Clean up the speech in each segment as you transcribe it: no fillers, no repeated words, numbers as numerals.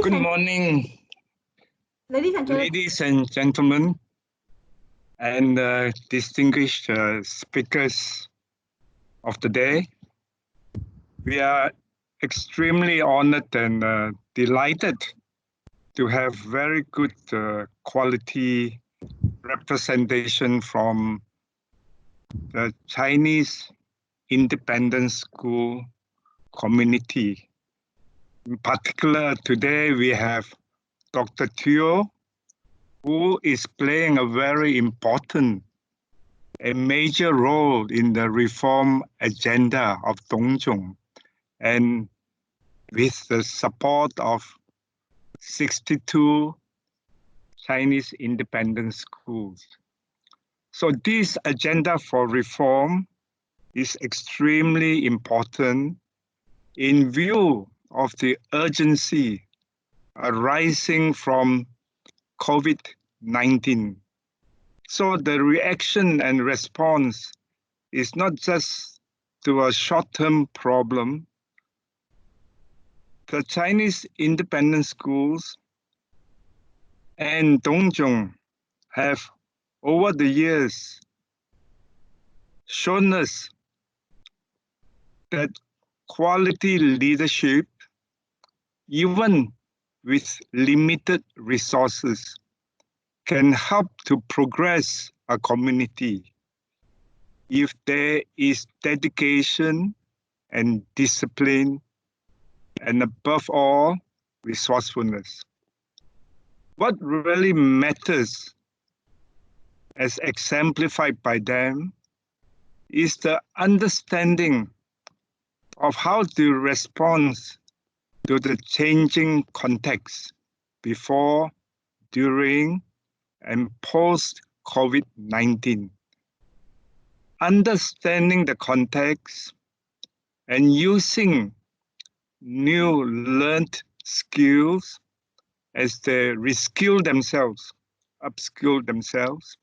Good morning, ladies and gentlemen, and distinguished speakers of the day. We are extremely honored and delighted to have very good quality representation from the Chinese independent school community. In particular, today we have Dr. Teoh, who is playing a very important, a major role in the reform agenda of DONG ZONG, and with the support of 62 Chinese independent schools. So this agenda for reform is extremely important in view of the urgency arising from COVID-19. So the reaction and response is not just to a short-term problem. The Chinese independent schools and DONG ZONG have, over the years, shown us that quality leadership, even with limited resources, can help to progress a community if there is dedication and discipline, and above all, resourcefulness. What really matters, as exemplified by them, is the understanding of how to respond to the changing context before, during, and post-COVID-19. Understanding the context and using new learned skills as they reskill themselves, upskill themselves,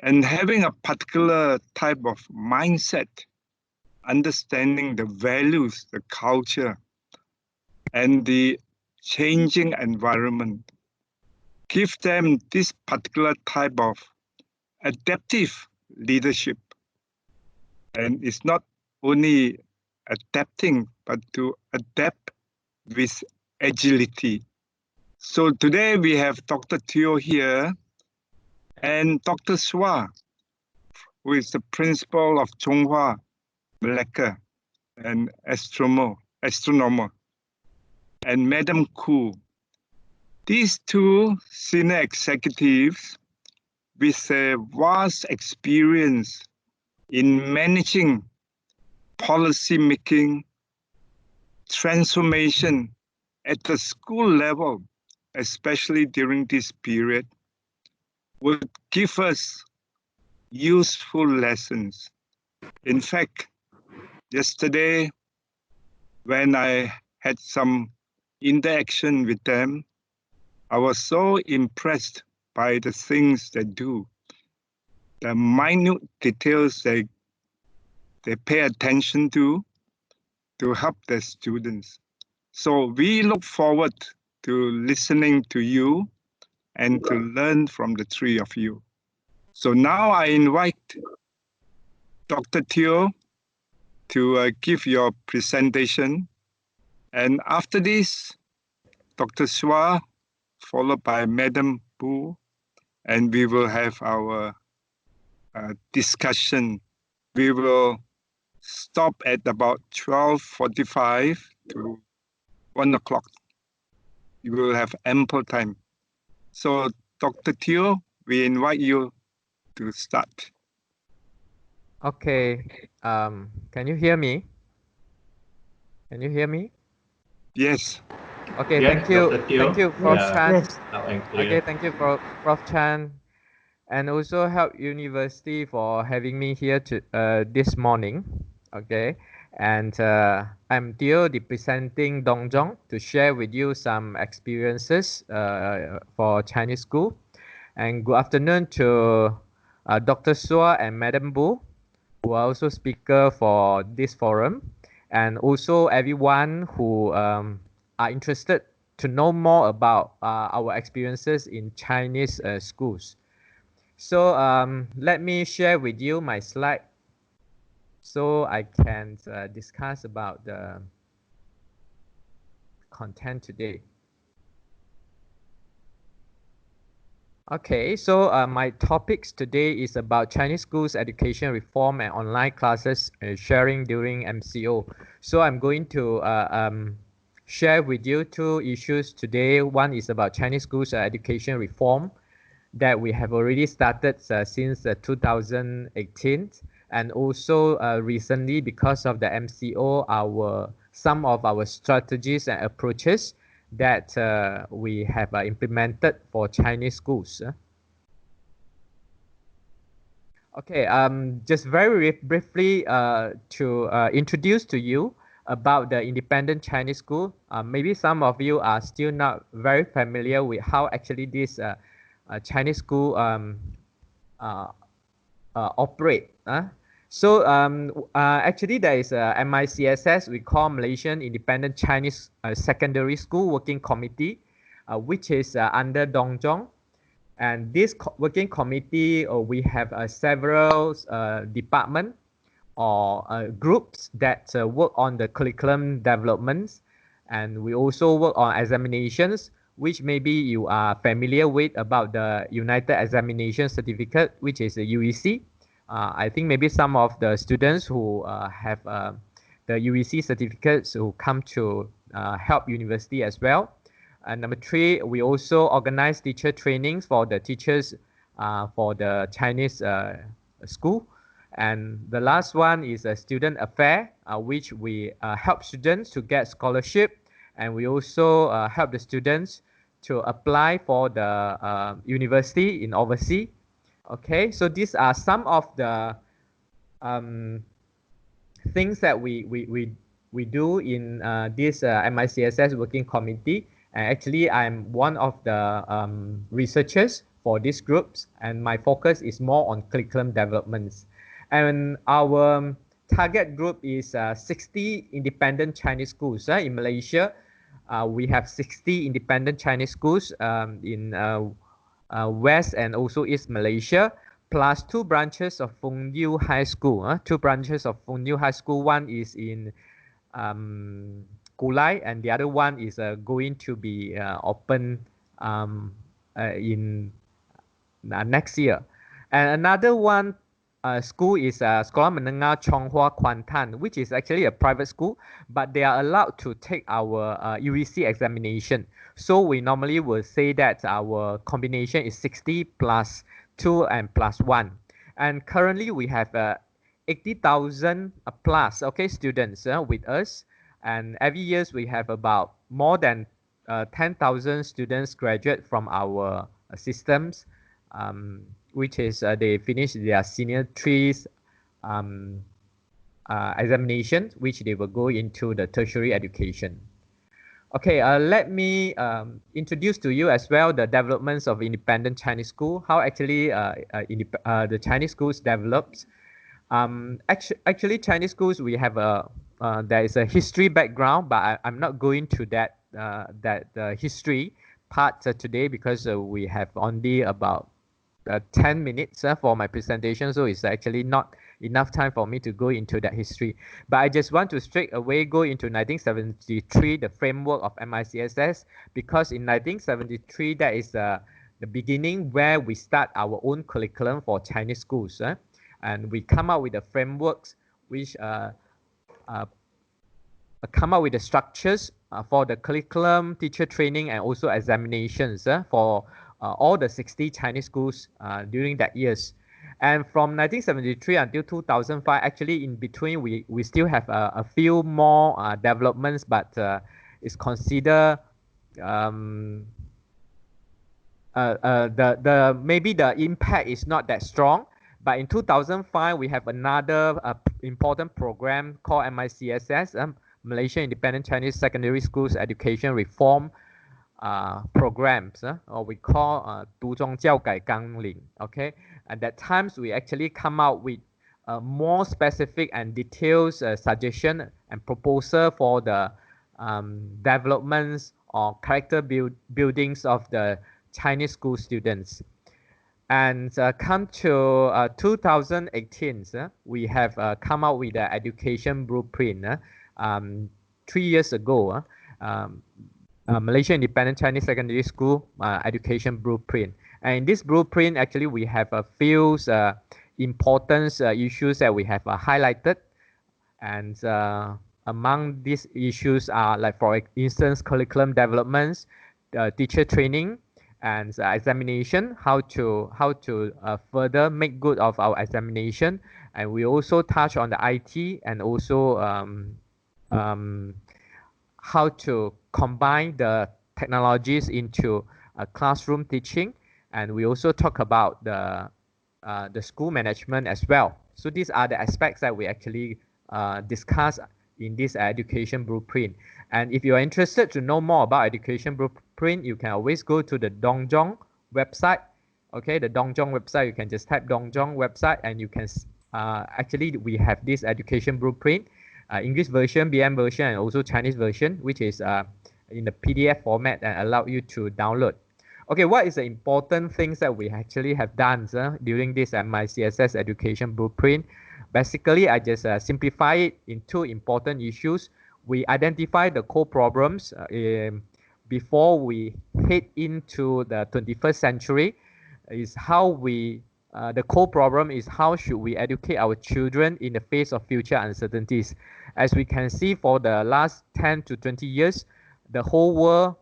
and having a particular type of mindset, understanding the values, the culture, and the changing environment. Give them this particular type of adaptive leadership. And it's not only adapting, but to adapt with agility. So today we have Dr. Teoh here and Dr. Chua, who is the principal of Chonghua, Malacca, and astronomer, and Madam Koo. These two senior executives with a vast experience in managing policy making, transformation at the school level, especially during this period, would give us useful lessons. In fact, yesterday, when I had some interaction with them, I was so impressed by the things they do, the minute details they pay attention to help their students. So we look forward to listening to you and to learn from the three of you. So now I invite Dr. Teoh to give your presentation. And after this, Dr. Chua, followed by Madam Bu, and we will have our discussion. We will stop at about 12:45 to 1 o'clock. You will have ample time. So, Dr. Teoh, we invite you to start. Okay. Can you hear me? Can you hear me? Yes. Okay, Yeah, thank you. Dr. Teoh. Thank you, Prof. Chan. Yes. Okay, thank you, Prof. Chan. And also Help University for having me here this morning. Okay. And I'm Teoh, representing DONG ZONG, to share with you some experiences for Chinese school. And good afternoon to Dr. Chua and Madam Bu, who are also speaker for this forum, and also everyone who are interested to know more about our experiences in Chinese schools. So let me share with you my slide so I can discuss about the content today. Okay, so my topics today is about Chinese schools education reform and online classes sharing during MCO. So I'm going to share with you two issues today. One is about Chinese schools education reform that we have already started since 2018, and also recently because of the MCO, some of our strategies and approaches that we have implemented for Chinese schools. Okay, just very briefly to introduce to you about the independent Chinese school. Maybe some of you are still not very familiar with how actually this Chinese school operate. So actually there is a MICSS, we call Malaysian Independent Chinese Secondary School Working Committee, which is under DONG ZONG. And this working committee, we have several departments or groups that work on the curriculum developments. And we also work on examinations, which maybe you are familiar with about the United Examination Certificate, which is a UEC. I think maybe some of the students who have the UEC certificates who come to help university as well. And number three, we also organize teacher trainings for the teachers for the Chinese school. And the last one is a student affair, which we help students to get scholarship, and we also help the students to apply for the university in overseas. Okay, so these are some of the things that we do in this MICSS working committee. And actually, I'm one of the researchers for these groups, and my focus is more on curriculum developments. And our target group is 60 independent Chinese schools. In Malaysia, we have 60 independent Chinese schools in West and also East Malaysia, plus 2 branches of Fung Yu High School. 2 branches of Fung Yu High School. One is in Kulai, and the other one is going to be open in next year. And another one school is Sekolah Menengah Chonghua Kuantan, which is actually a private school, but they are allowed to take our UEC examination. So we normally will say that our combination is 60 plus 2 and plus 1. And currently we have 80,000 plus students with us. And every year we have about more than 10,000 students graduate from our systems, which is they finish their senior 3 examinations, which they will go into the tertiary education. Okay, let me introduce to you as well the developments of independent Chinese school, how actually the Chinese schools develops. Actually, Chinese schools, we have there is a history background, but I'm not going to that history part today because we have only about 10 minutes for my presentation, so it's actually not enough time for me to go into that history. But I just want to straight away go into 1973, the framework of MICSS, because in 1973, that is the beginning where we start our own curriculum for Chinese schools. And we come up with the frameworks which come up with the structures for the curriculum, teacher training, and also examinations for all the 60 Chinese schools during that years. And from 1973 until 2005, actually in between, we still have a few more developments, but it's considered maybe the impact is not that strong. But in 2005, we have another important program called MICSS, Malaysian Independent Chinese Secondary Schools Education Reform programs, or we call 读中教改纲领. Okay, at that times we actually come out with more specific and detailed suggestion and proposal for the developments or character buildings of the Chinese school students. And come to 2018, we have come out with the education blueprint. 3 years ago, Malaysia Independent Chinese Secondary School education blueprint. And in this blueprint, actually, we have a few important issues that we have highlighted. And among these issues are, like, for instance, curriculum developments, teacher training, and examination, how to further make good of our examination. And we also touch on the IT, and also how to combine the technologies into classroom teaching. And we also talk about the school management as well. So these are the aspects that we actually discuss in this education blueprint. And if you are interested to know more about education blueprint, you can always go to the DONG ZONG website. Okay, the DONG ZONG website, you can just type DONG ZONG website, and you can actually, we have this education blueprint, English version, BM version, and also Chinese version, which is in the PDF format and allow you to download. Okay, what is the important things that we actually have done during this my CISS education blueprint? Basically, I just simplify it in 2 important issues. We identify the core problems before we head into the 21st century. Is how we the core problem is how should we educate our children in the face of future uncertainties. As we can see, for the last 10 to 20 years, the whole world,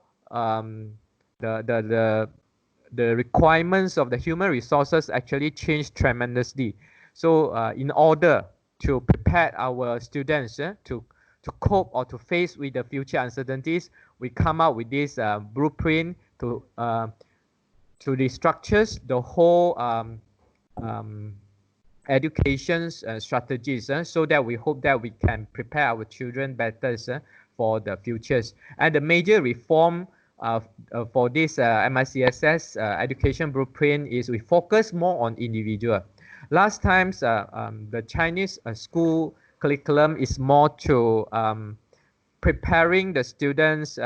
the requirements of the human resources actually changed tremendously. So in order to prepare our students to cope or to face with the future uncertainties, we come up with this blueprint to restructure the whole education strategies, so that we hope that we can prepare our children better for the futures. And the major reform for this MICSS education blueprint is we focus more on individual. Last times, the Chinese school curriculum is more to preparing the students.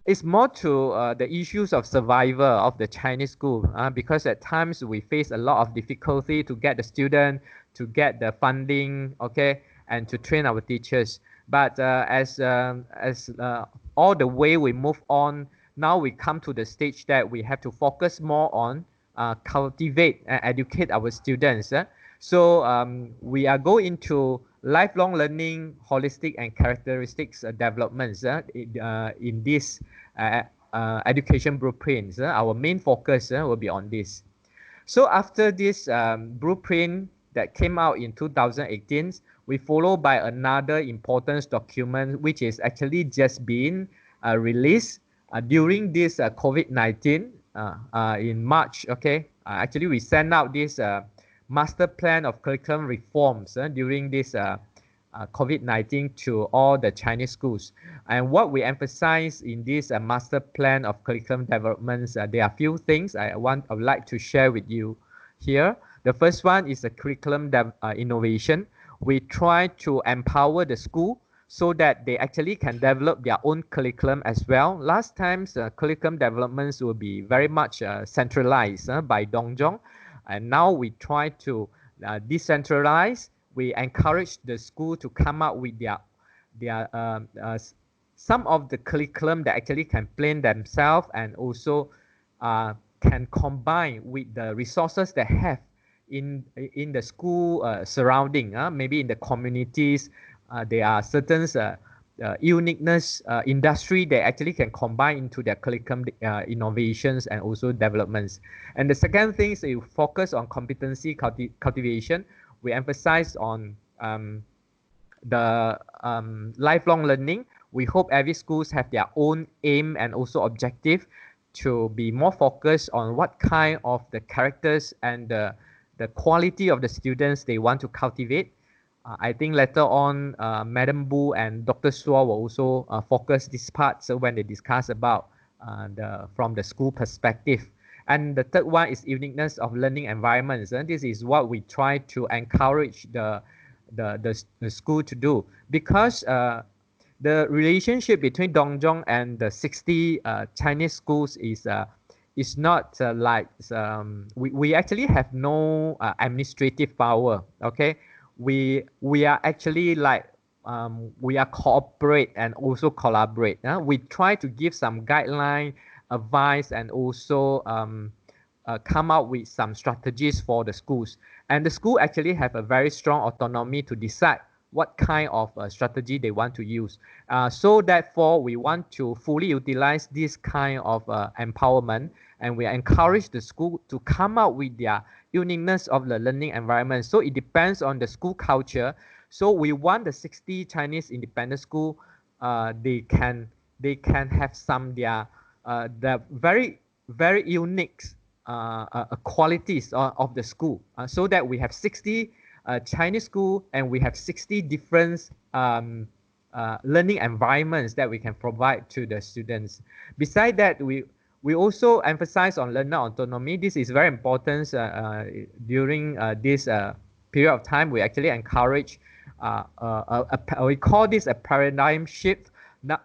It's more to the issues of survival of the Chinese school, because at times we face a lot of difficulty to get the student, to get the funding, okay, and to train our teachers. But as all the way we move on, now we come to the stage that we have to focus more on cultivate and educate our students. So we are going into lifelong learning, holistic and characteristics developments in this education blueprints. Our main focus will be on this. So after this blueprint that came out in 2018, we follow by another important document, which is actually just been released during this COVID-19 in March. Okay, actually we sent out this master plan of curriculum reforms during this COVID-19 to all the Chinese schools. And what we emphasize in this master plan of curriculum developments, there are a few things I would like to share with you here. The first one is the curriculum innovation. We try to empower the school so that they actually can develop their own curriculum as well. Last time's curriculum developments will be very much centralized by DONG ZONG, and now we try to decentralize. We encourage the school to come up with their some of the curriculum that actually can plan themselves, and also can combine with the resources they have in the school surrounding. Maybe in the communities, there are certain uniqueness industry that actually can combine into their curriculum innovations and also developments. And the second thing is you focus on competency cultivation. We emphasize on the lifelong learning. We hope every schools have their own aim and also objective to be more focused on what kind of the characters and the quality of the students they want to cultivate. I think later on, Madam Bu and Dr. Suo will also focus this part, so when they discuss about from the school perspective. And the third one is uniqueness of learning environments. And this is what we try to encourage the school to do, because the relationship between Dong Zong and the 60 Chinese schools is not like we actually have no administrative power. Okay, we are actually like we are cooperate and also collaborate. We try to give some guideline, advice, and also come up with some strategies for the schools. And the school actually have a very strong autonomy to decide what kind of strategy they want to use. So therefore, we want to fully utilize this kind of empowerment, and we encourage the school to come up with their uniqueness of the learning environment. So it depends on the school culture. So we want the 60 Chinese independent school, they can have some their the very unique qualities of the school, so that we have 60 Chinese school and we have 60 different learning environments that we can provide to the students. Besides that, we also emphasize on learner autonomy. This is very important during this period of time. We actually encourage, we call this a paradigm shift.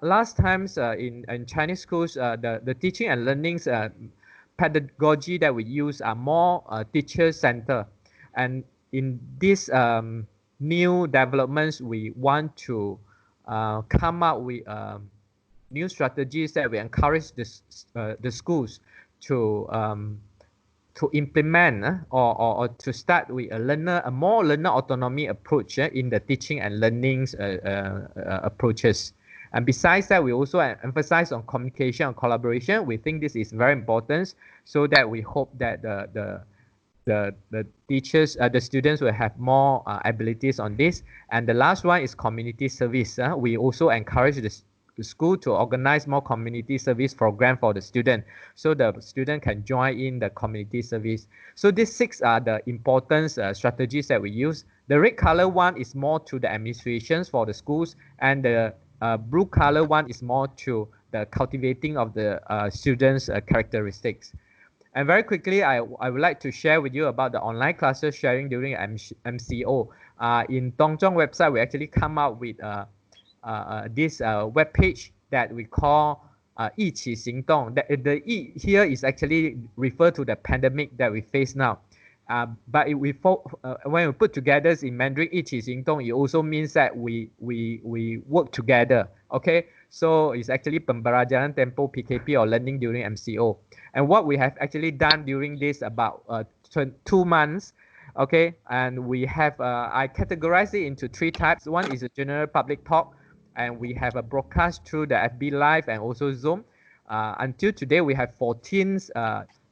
Last times in Chinese schools, the teaching and learnings pedagogy that we use are more teacher-centered. And in these new developments, we want to come up with new strategies that we encourage the schools to implement or to start with a more learner autonomy approach in the teaching and learning approaches. And besides that, we also emphasize on communication and collaboration. We think this is very important, so that we hope that the teachers, the students will have more abilities on this. And the last one is community service. We also encourage the school to organize more community service program for the student, so the student can join in the community service. So these 6 are the important strategies that we use. The red color one is more to the administrations for the schools, and the blue color one is more to the cultivating of the students' characteristics. And very quickly, I would like to share with you about the online classes sharing during MCO. In Dong Zong website, we actually come up with this web page that we call 一起行动. The 一 here is actually refer to the pandemic that we face now. But when we put together in Mandarin 一起行动, it also means that we work together. Okay, so it's actually pembelajaran tempo PKP or learning during MCO. And what we have actually done during this about 2 months, okay, and we have I categorize it into 3 types. One is a general public talk, and we have a broadcast through the FB Live and also Zoom. Until today, we have 14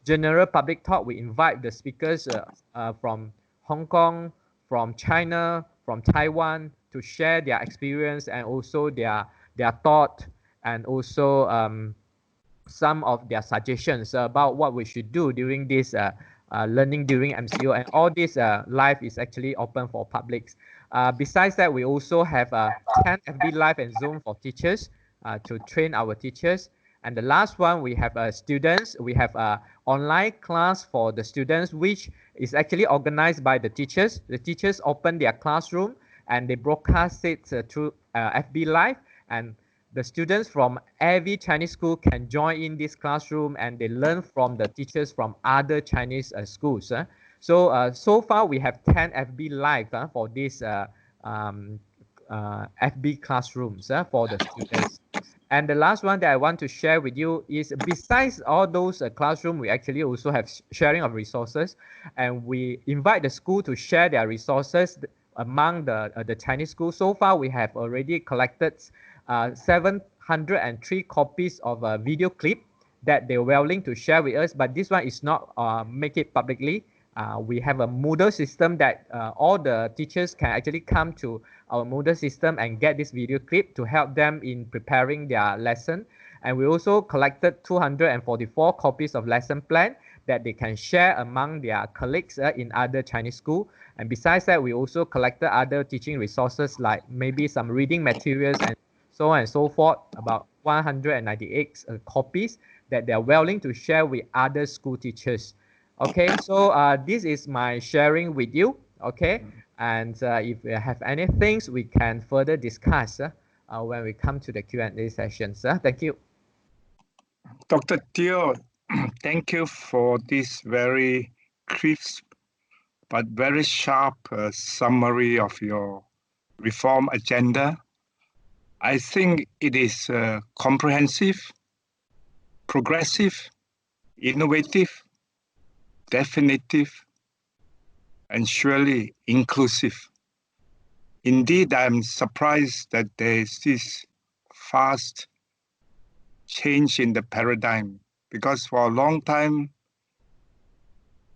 general public talk. We invite the speakers from Hong Kong, from China, from Taiwan to share their experience and also their thought, and also some of their suggestions about what we should do during this learning during MCO. And all this live is actually open for publics. Besides that, we also have 10 FB Live and Zoom for teachers to train our teachers. And the last one, we have students. We have online class for the students, which is actually organized by the teachers. The teachers open their classroom and they broadcast it through FB Live. And the students from every Chinese school can join in this classroom, and they learn from the teachers from other Chinese schools. So far, we have 10 FB Live for this FB classrooms for the students. And the last one that I want to share with you is, besides all those classrooms, we actually also have sharing of resources, and we invite the school to share their resources among the Chinese schools. So far, we have already collected 703 copies of a video clip that they're willing to share with us, but this one is not make it publicly. We have a Moodle system that all the teachers can actually come to our Moodle system and get this video clip to help them in preparing their lesson. And we also collected 244 copies of lesson plan that they can share among their colleagues in other Chinese school. And besides that, we also collected other teaching resources like maybe some reading materials and so on and so forth, about 198 copies that they're willing to share with other school teachers. Okay, so this is my sharing with you. Okay, and if you have anything, we can further discuss. when we come to the Q&A session. Sir, thank you. Dr. Teoh, thank you for this very crisp but very sharp summary of your reform agenda. I think it is comprehensive, progressive, innovative, definitive, and surely inclusive. Indeed, I'm surprised that there is this fast change in the paradigm, because for a long time,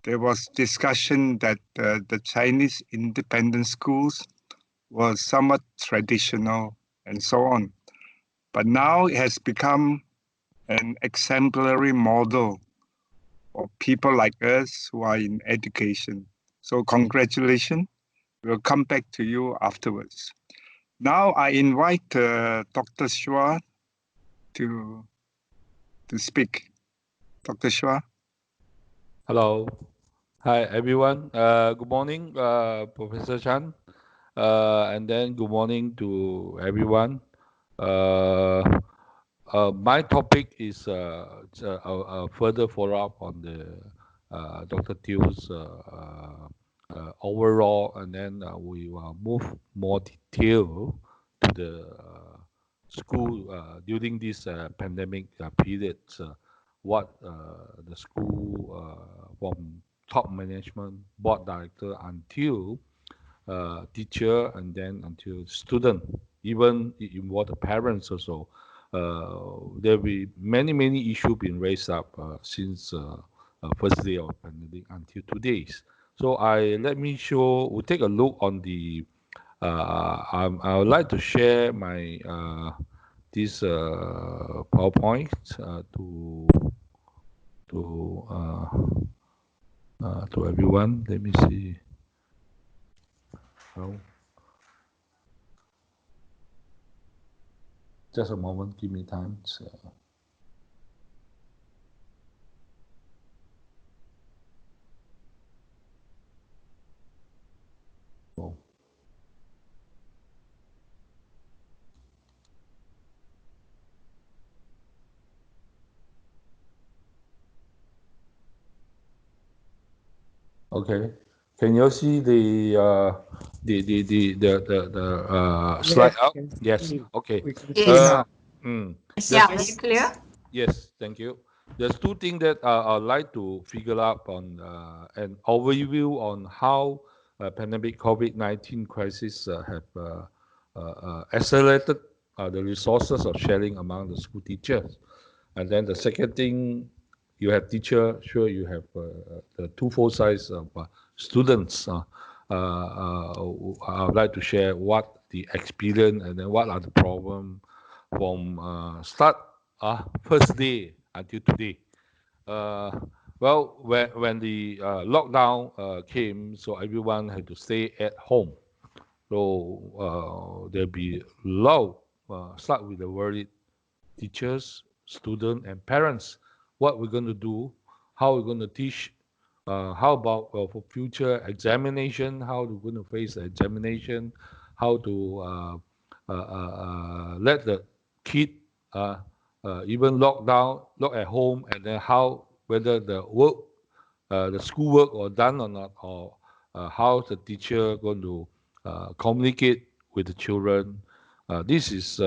there was discussion that the Chinese independent schools were somewhat traditional and so on. But now it has become an exemplary model for people like us who are in education. So congratulations. We'll come back to you afterwards. Now I invite Dr. Chua to speak. Dr. Chua. Hello. Hi, everyone. Good morning, Professor Chan. And then good morning to everyone. My topic is a further follow-up on the Dr. Teoh's overall, and then we will move more detail to the school during this pandemic period. What the school from top management, board director until teacher, and then until student, even it involve the parents also. There will be many issues being raised up since first day of pandemic until today's. So we'll take a look on the. I would like to share my this PowerPoint to everyone. Let me see. Oh. Just a moment. Give me time. Oh. Okay. Can you see the slide up? Yes. Okay. Yes. Yeah, Is it clear? Yes, thank you. There's two things that I'd like to figure out on an overview on how pandemic COVID-19 crisis have accelerated the resources of sharing among the school teachers. And then the second thing, you have teacher, sure you have the twofold size of students. I would like to share what the experience and then what are the problems from start first day until today. Well, when the lockdown came, so everyone had to stay at home. So there'll be a lot. Start with the worried teachers, students, and parents. What we're going to do? How we're going to teach? How about for future examination? How we're going to face the examination? How to let the kid even lock at home, and then how whether the work, the school work, or done or not, or how the teacher going to communicate with the children. This is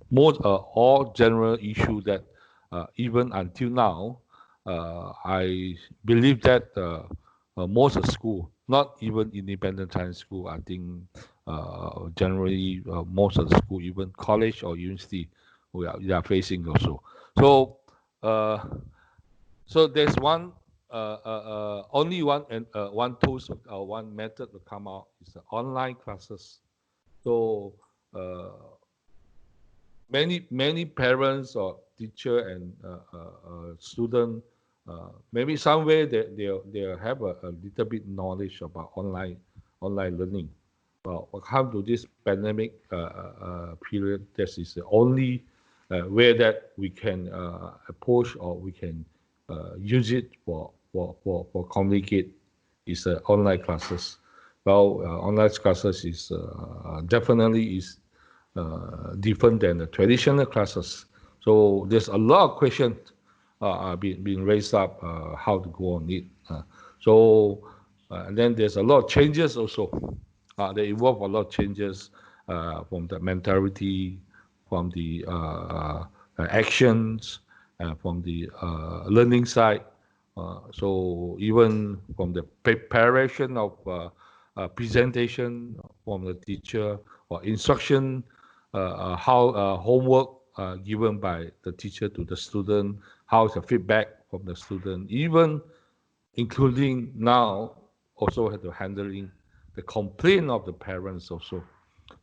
most all general issue that even until now, I believe that most of school, not even independent Chinese school, I think generally most of the school, even college or university, we are facing also. So so there's only one tools or one method to come out is the online classes. So many parents or teacher and student, maybe somewhere they have a little bit knowledge about online learning. But come to this pandemic period, this is the only way that we can approach or we can use it for communicate is online classes. Well, online classes is definitely is different than the traditional classes. So there's a lot of questions being raised up how to go on it. And then there's a lot of changes also. They involve a lot of changes from the mentality, from the actions, from the learning side. So even from the preparation of presentation from the teacher or instruction, how homework given by the teacher to the student, how's the feedback from the student, even including now also have to handling the complaint of the parents also.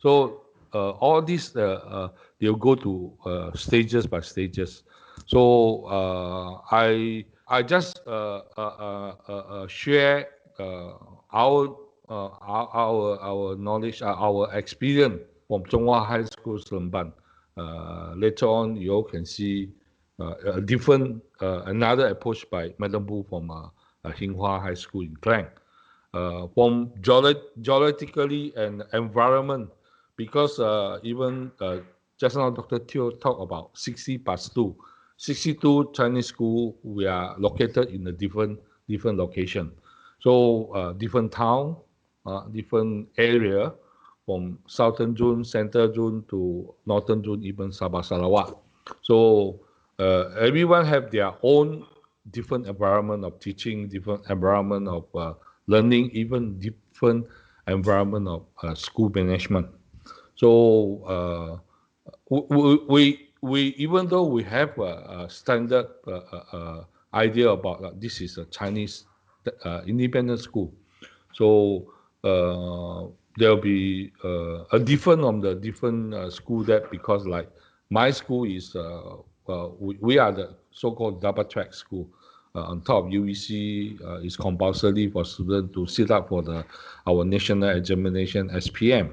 So all these they'll go to stages by stages. So I just share our knowledge, our experience from Zhonghua High School Seremban. Later on, you all can see a different another approach by Madam Bu from Hinghua High School in Klang. From geologically and environment, because even just now Dr. Teoh talked about 60 plus 2. 62 Chinese school, we are located in a different location. So different town, different area, from southern zone, central zone to northern zone, even Sabah Sarawak. So everyone have their own different environment of teaching, different environment of learning, even different environment of school management. So we even though we have a standard idea about this is a Chinese independent school, so there'll be a different on the different school that, because like my school is we are the so-called double track school. On top of UEC, is compulsory for students to sit up for our national examination SPM.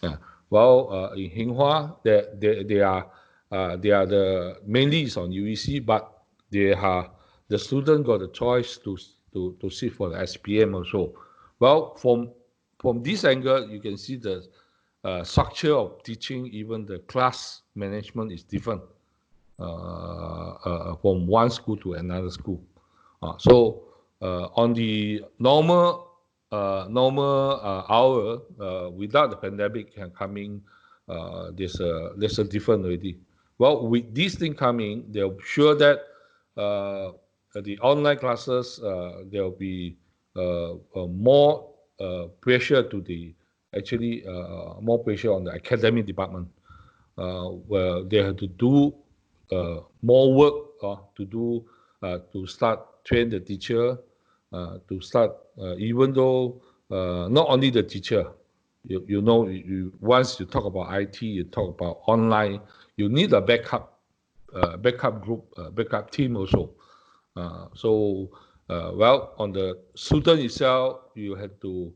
Yeah. Well, in Hinghua, they are the mainly is on UEC, but the student got the choice to sit for the SPM also. Well, from this angle, you can see the structure of teaching, even the class management is different from one school to another school. So on the normal hour without the pandemic coming, there's a different already. Well, with this thing coming, they're sure that the online classes there'll be more pressure to the actually more pressure on the academic department, where they have to do more work to do to start train the teacher, to start even though not only the teacher, you know, once you talk about IT, you talk about online, you need a backup group, backup team also. So well, on the student itself, you have to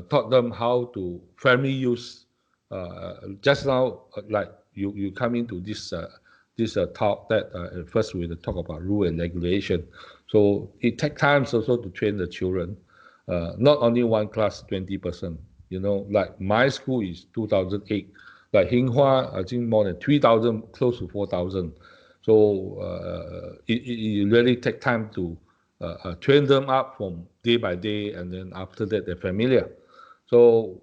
taught them how to family use. Just now, like you come into this talk that first we will talk about rule and regulation. So it takes time also to train the children. Not only one class 20%. You know, like my school is 2008. Like Hinghua, I think more than 3,000, close to 4,000. So it really takes time to train them up from day by day, and then after that they're familiar. So,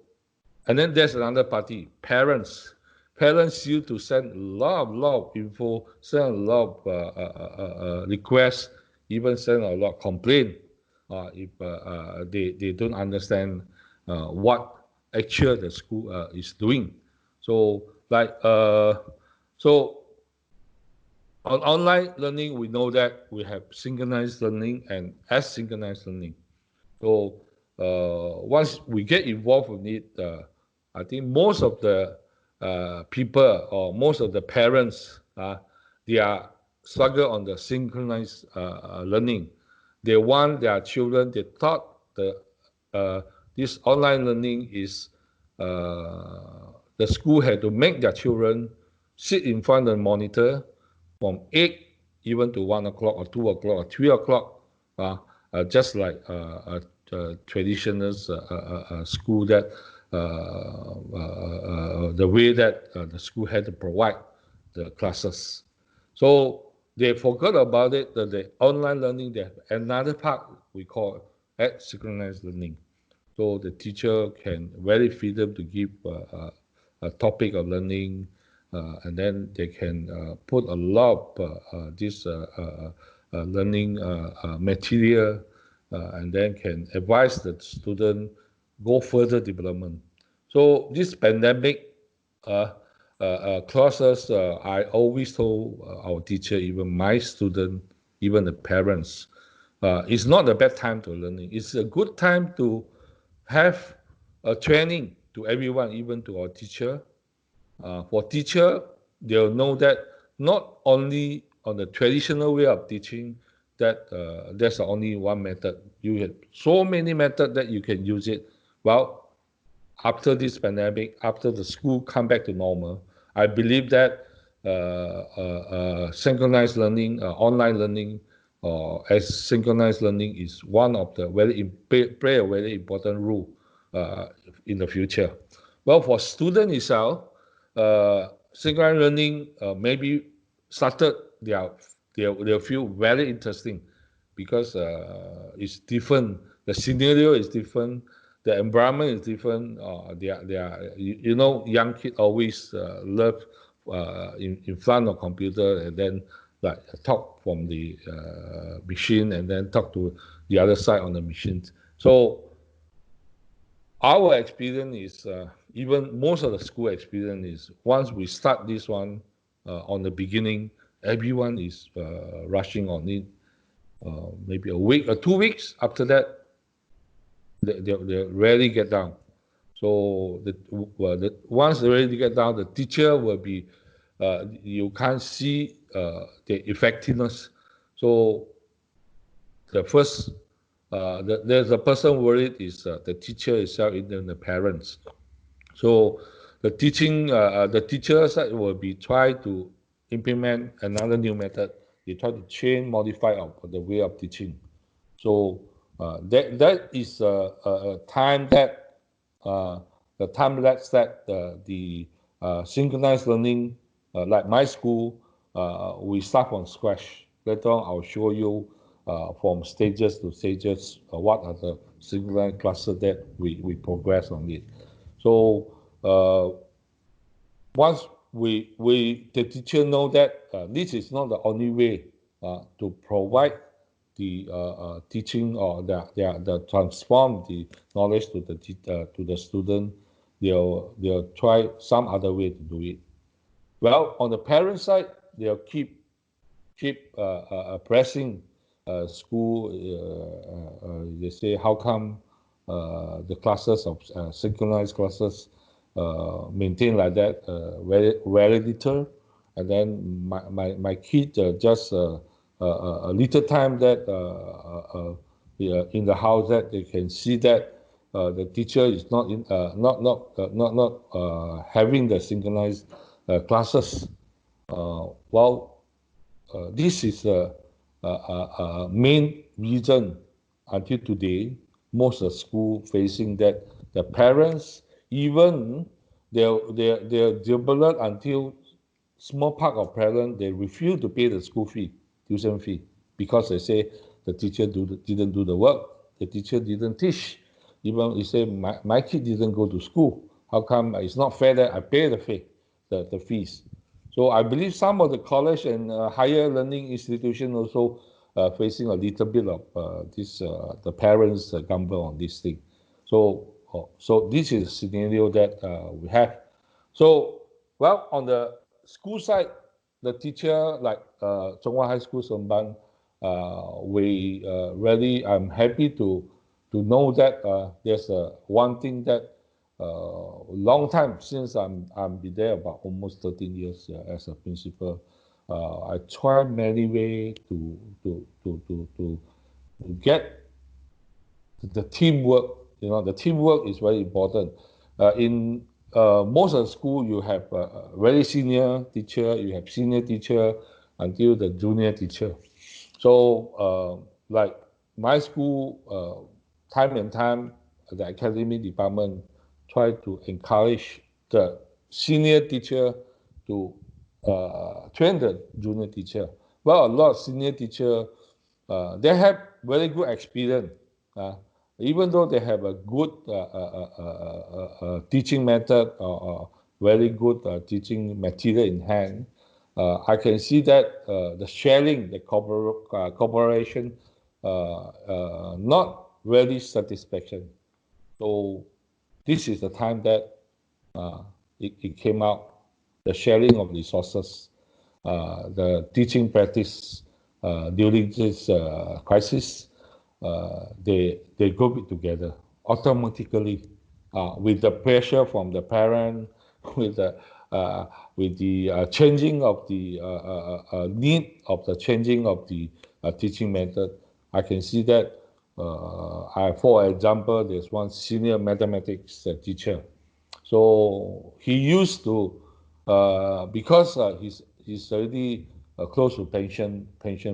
and then there's another party, parents. Parents used to send a lot of info, send a lot of requests, even send a lot of complaint if they don't understand what actually the school is doing. So like so on online learning, we know that we have synchronized learning and asynchronous learning. So once we get involved in it, I think most of the people or most of the parents, they are struggle on the synchronized learning. They want their children. They thought this online learning is the school had to make their children sit in front of the monitor from 8 even to 1 o'clock or 2 o'clock or 3 o'clock, just like traditional school that the way that the school had to provide the classes. So they forgot about it. The online learning, they have another part we call synchronized learning. So the teacher can very freedom to give a topic of learning, and then they can put a lot of this learning material, and then can advise the student go further development. So this pandemic classes, I always told our teacher, even my student, even the parents, it's not a bad time to learning. It's a good time to have a training to everyone, even to our teacher. For teacher, they'll know that not only on the traditional way of teaching, that there's only one method. You have so many methods that you can use it. Well, after this pandemic, after the school come back to normal, I believe that synchronized learning, online learning, or as synchronized learning is one of the play a very important role in the future. Well, for student itself, synchronized learning maybe started they'll feel very interesting because it's different. The scenario is different. The environment is different. You know, young kids always love in front of computer and then like talk from the machine and then talk to the other side on the machine. So our experience is even most of the school experience is once we start this one on the beginning, everyone is rushing on it. Maybe a week or 2 weeks after that, they rarely get down. So once they really get down, the teacher will be, you can't see the effectiveness. So the first, there's a person worried is the teacher itself and then the parents. So the teacher side will be try to implement another new method. They try to change, modify the way of teaching. So that is a time that the time lapse that the synchronized learning, like my school, we start from scratch. Later on, I'll show you from stages to stages what are the synchronized classes that we progress on it. So once the teacher know that this is not the only way to provide the teaching or the transform the knowledge to the student, they'll try some other way to do it. Well, on the parent side, they'll keep pressing school. They say, how come the classes of synchronized classes maintain like that very little, and then my kid just a little time that in the house that they can see that the teacher is not having the synchronized classes. Well, this is a main reason until today most of the school facing that the parents even they're developed until small part of parents they refuse to pay the school fee, tuition fee, because they say the teacher didn't do the work, the teacher didn't teach. Even you say my kid didn't go to school, how come it's not fair that I pay the fee, the fees? So I believe some of the college and higher learning institution also facing a little bit of the parents gamble on this thing. So this is a scenario that we have. So well, on the school side, the teacher like Chung High School Seremban, we really I'm happy to know that there's one thing that long time since I'm been there about almost 13 years as a principal. I try many ways to get the teamwork. You know, the teamwork is very important. In most of the school, you have a very senior teacher, you have senior teacher until the junior teacher. So like my school time and time, the academic department try to encourage the senior teacher to train the junior teacher. Well, a lot of senior teacher, they have very good experience. Even though they have a good teaching method or very good teaching material in hand, I can see that the sharing, the cooperation, not really satisfaction. So this is the time that it came out, the sharing of resources, the teaching practice during this crisis, they group it together automatically with the pressure from the parent, with the changing of the need of the changing of the teaching method. I can see that. For example, there's one senior mathematics teacher. So he used to, because he's already close to pension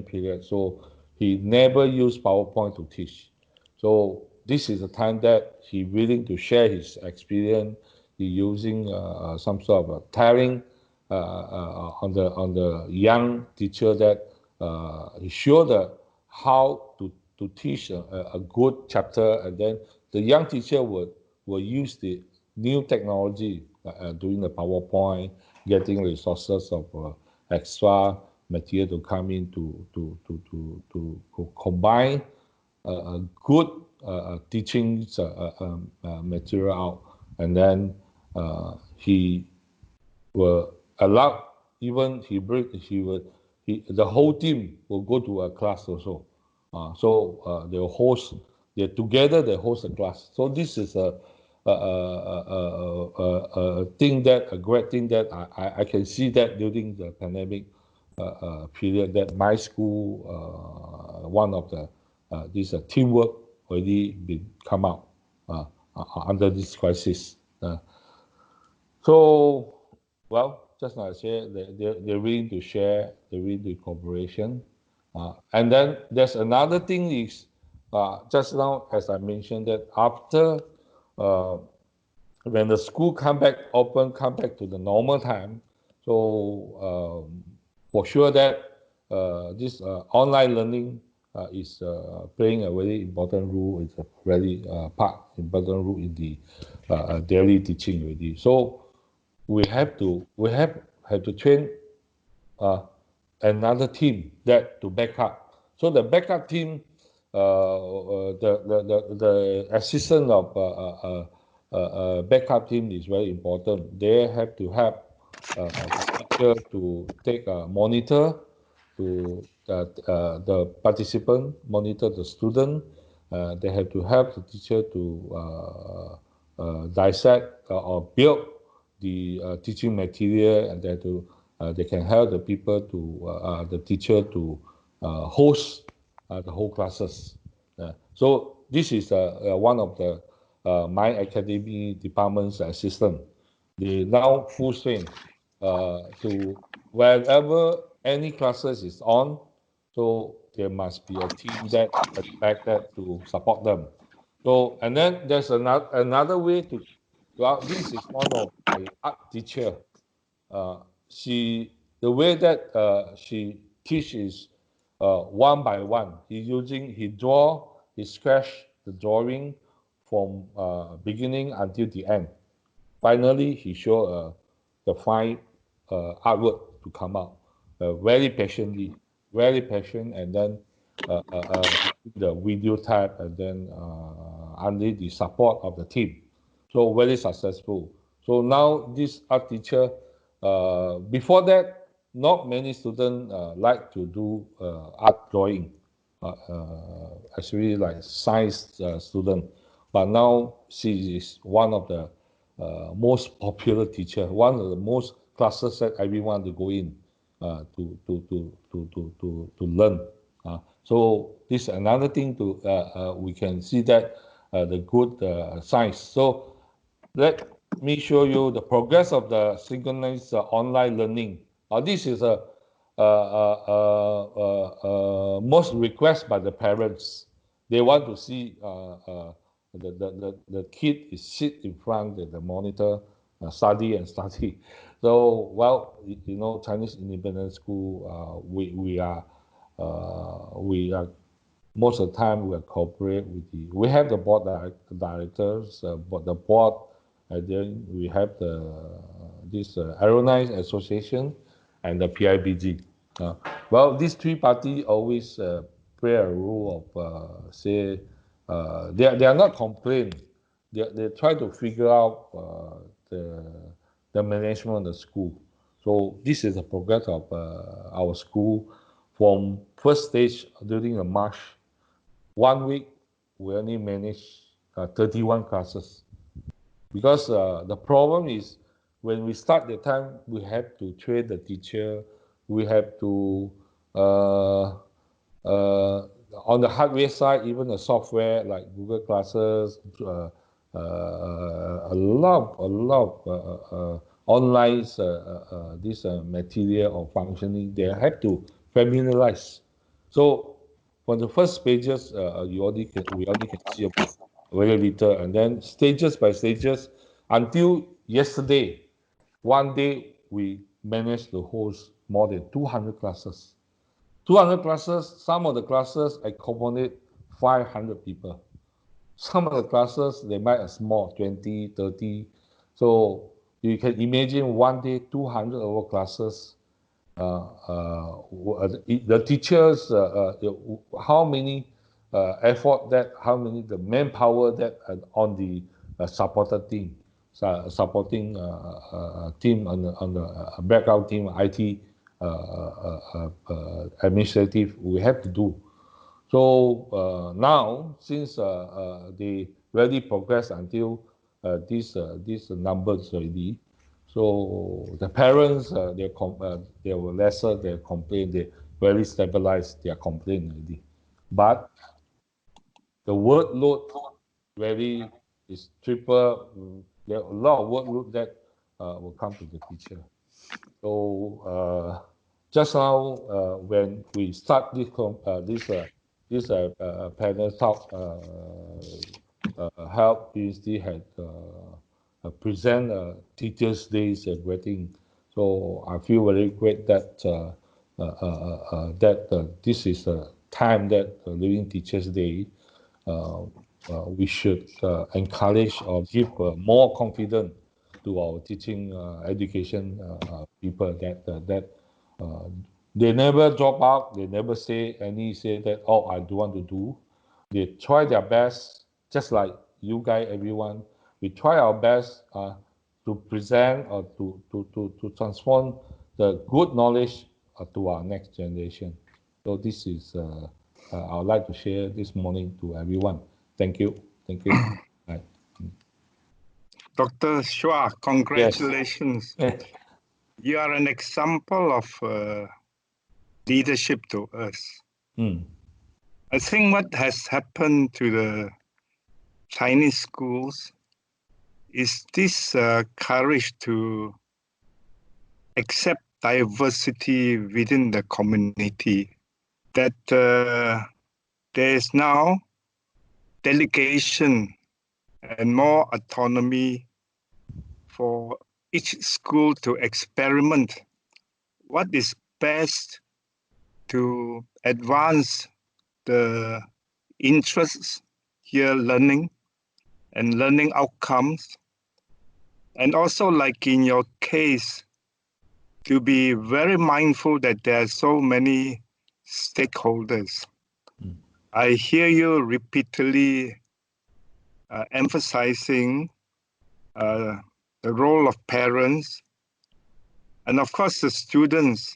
period, so he never used PowerPoint to teach. So this is the time that he willing to share his experience. He using some sort of telling on the young teacher that he showed how to teach a good chapter, and then the young teacher will use the new technology doing the PowerPoint, getting resources of extra material to come in to combine a good teaching material out, and then he will allow, even the whole team will go to a class also. They'll host, together they host a class. So this is a thing that, a great thing that I can see that during the pandemic period, that my school, one of the this teamwork already been come out under this crisis. So, well, just like I said, they're willing to share, they're willing to cooperation. And then there's another thing is, just now, as I mentioned, that after when the school come back to the normal time, so for sure that this online learning is playing a very important role. It's a very important role in the daily teaching already. So we have to train another team that to back up. So the backup team, the assistant of backup team is very important. They have to help the teacher to take a monitor to the participant, monitor the student. They have to help the teacher to dissect or build the teaching material, and they can help the people to the teacher to host the whole classes. So this is one of the my academy department's assistant. They now full swing to wherever any classes is on. So there must be a team that back that to support them. So, and then there's another way to. Well, this is one of my art teacher. The way that she teaches one by one. He scratch the drawing from beginning until the end. Finally, he show the fine artwork to come out very patiently, very patient, and then the video type, and then under the support of the team. So very successful. So now this art teacher, before that, not many students like to do art drawing, actually like science student. But now she is one of the most popular teacher, one of the most classes that everyone to go in to learn. So this is another thing we can see that the good science. So let me show you the progress of the synchronized online learning. This is a most request by the parents. They want to see the kid is sit in front of the monitor, study and study. So, well, you know, Chinese independent school, we are most of the time we cooperate with we have the board directors, but the board, and then we have this Aeronautics Association and the PIBG. Well, these three parties always play a role of they are not complaining. They try to figure out the management of the school. So this is the progress of our school from first stage during the March. 1 week we only managed 31 classes because the problem is when we start the time we have to train the teacher, we have to on the hardware side, even the software like Google Classes, a lot of online this material or functioning, they have to familiarize. So for the first pages, we only can see about very little, and then stages by stages, until yesterday, one day we managed to host more than 200 classes. 200 classes, some of the classes accommodate 500 people. Some of the classes, they might have small, 20, 30. So you can imagine one day, 200 over classes. The teachers, how many effort that, how many the manpower that on the supporting team on the background team, IT, administrative, we have to do. So now, since they really progress until these numbers already, so the parents they were lesser their complaint, they very stabilized their complaint already. But the workload really is triple. There are a lot of workload that will come to the teacher. So just now when we start this panel talk, help PhD had present Teachers' Days and wedding. So I feel very great that this is a time that during Teachers' Day we should encourage or give more confidence to our teaching education people that they never drop out, they never say that, oh, I don't want to do. They try their best, just like you guys, everyone. We try our best to present or to transform the good knowledge to our next generation. So this is I would like to share this morning to everyone. Thank you. Thank you. Right. Dr. Shua, congratulations. Yes. You are an example of leadership to us. I think what has happened to the Chinese schools is this courage to accept diversity within the community, that there is now delegation and more autonomy for each school to experiment what is best to advance the interests here, learning and learning outcomes. And also, like in your case, to be very mindful that there are so many stakeholders. I hear you repeatedly emphasizing the role of parents and, of course, the students,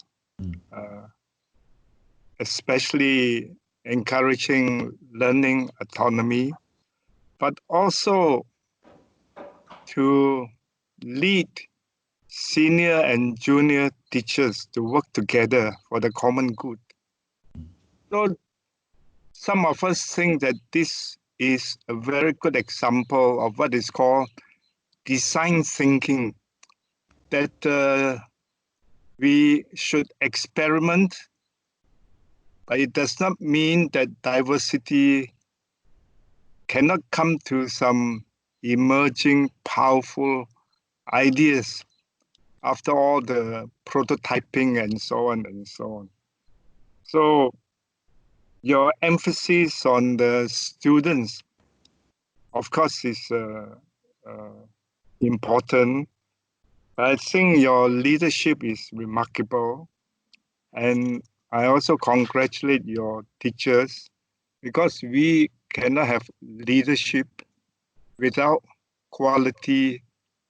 especially encouraging learning autonomy, but also to lead senior and junior teachers to work together for the common good. So some of us think that this is a very good example of what is called design thinking, that we should experiment, but it does not mean that diversity cannot come to some emerging powerful ideas after all the prototyping and so on and so on. So your emphasis on the students, of course, is important. I think your leadership is remarkable. And I also congratulate your teachers, because we cannot have leadership without quality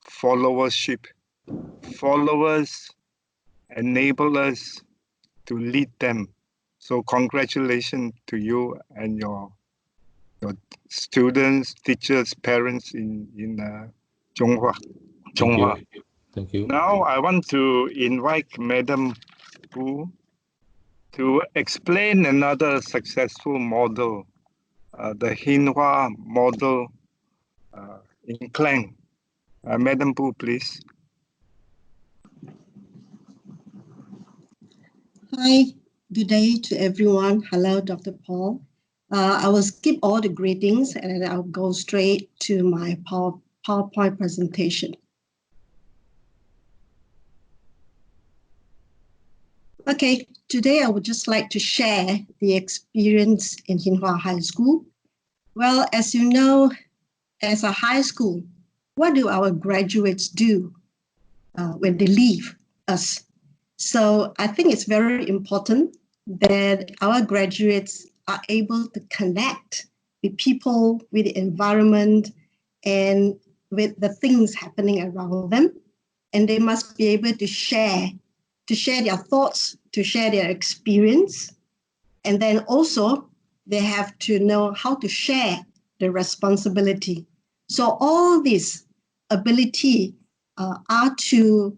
followership. Followers enable us to lead them. So congratulations to you and your students, teachers, parents in Zhonghua. Thank you. Now I want to invite Madam Wu to explain another successful model, the Hinhua model in Klang. Madam Wu, please. Hi, good day to everyone. Hello, Dr. Paul. I will skip all the greetings and then I'll go straight to my PowerPoint presentation. Okay, today I would just like to share the experience in Hinhua High School. Well, as you know, as a high school, what do our graduates do when they leave us? So I think it's very important that our graduates are able to connect with people, with the environment, and with the things happening around them. And they must be able to share their thoughts, to share their experience. And then also they have to know how to share the responsibility. So all this ability are to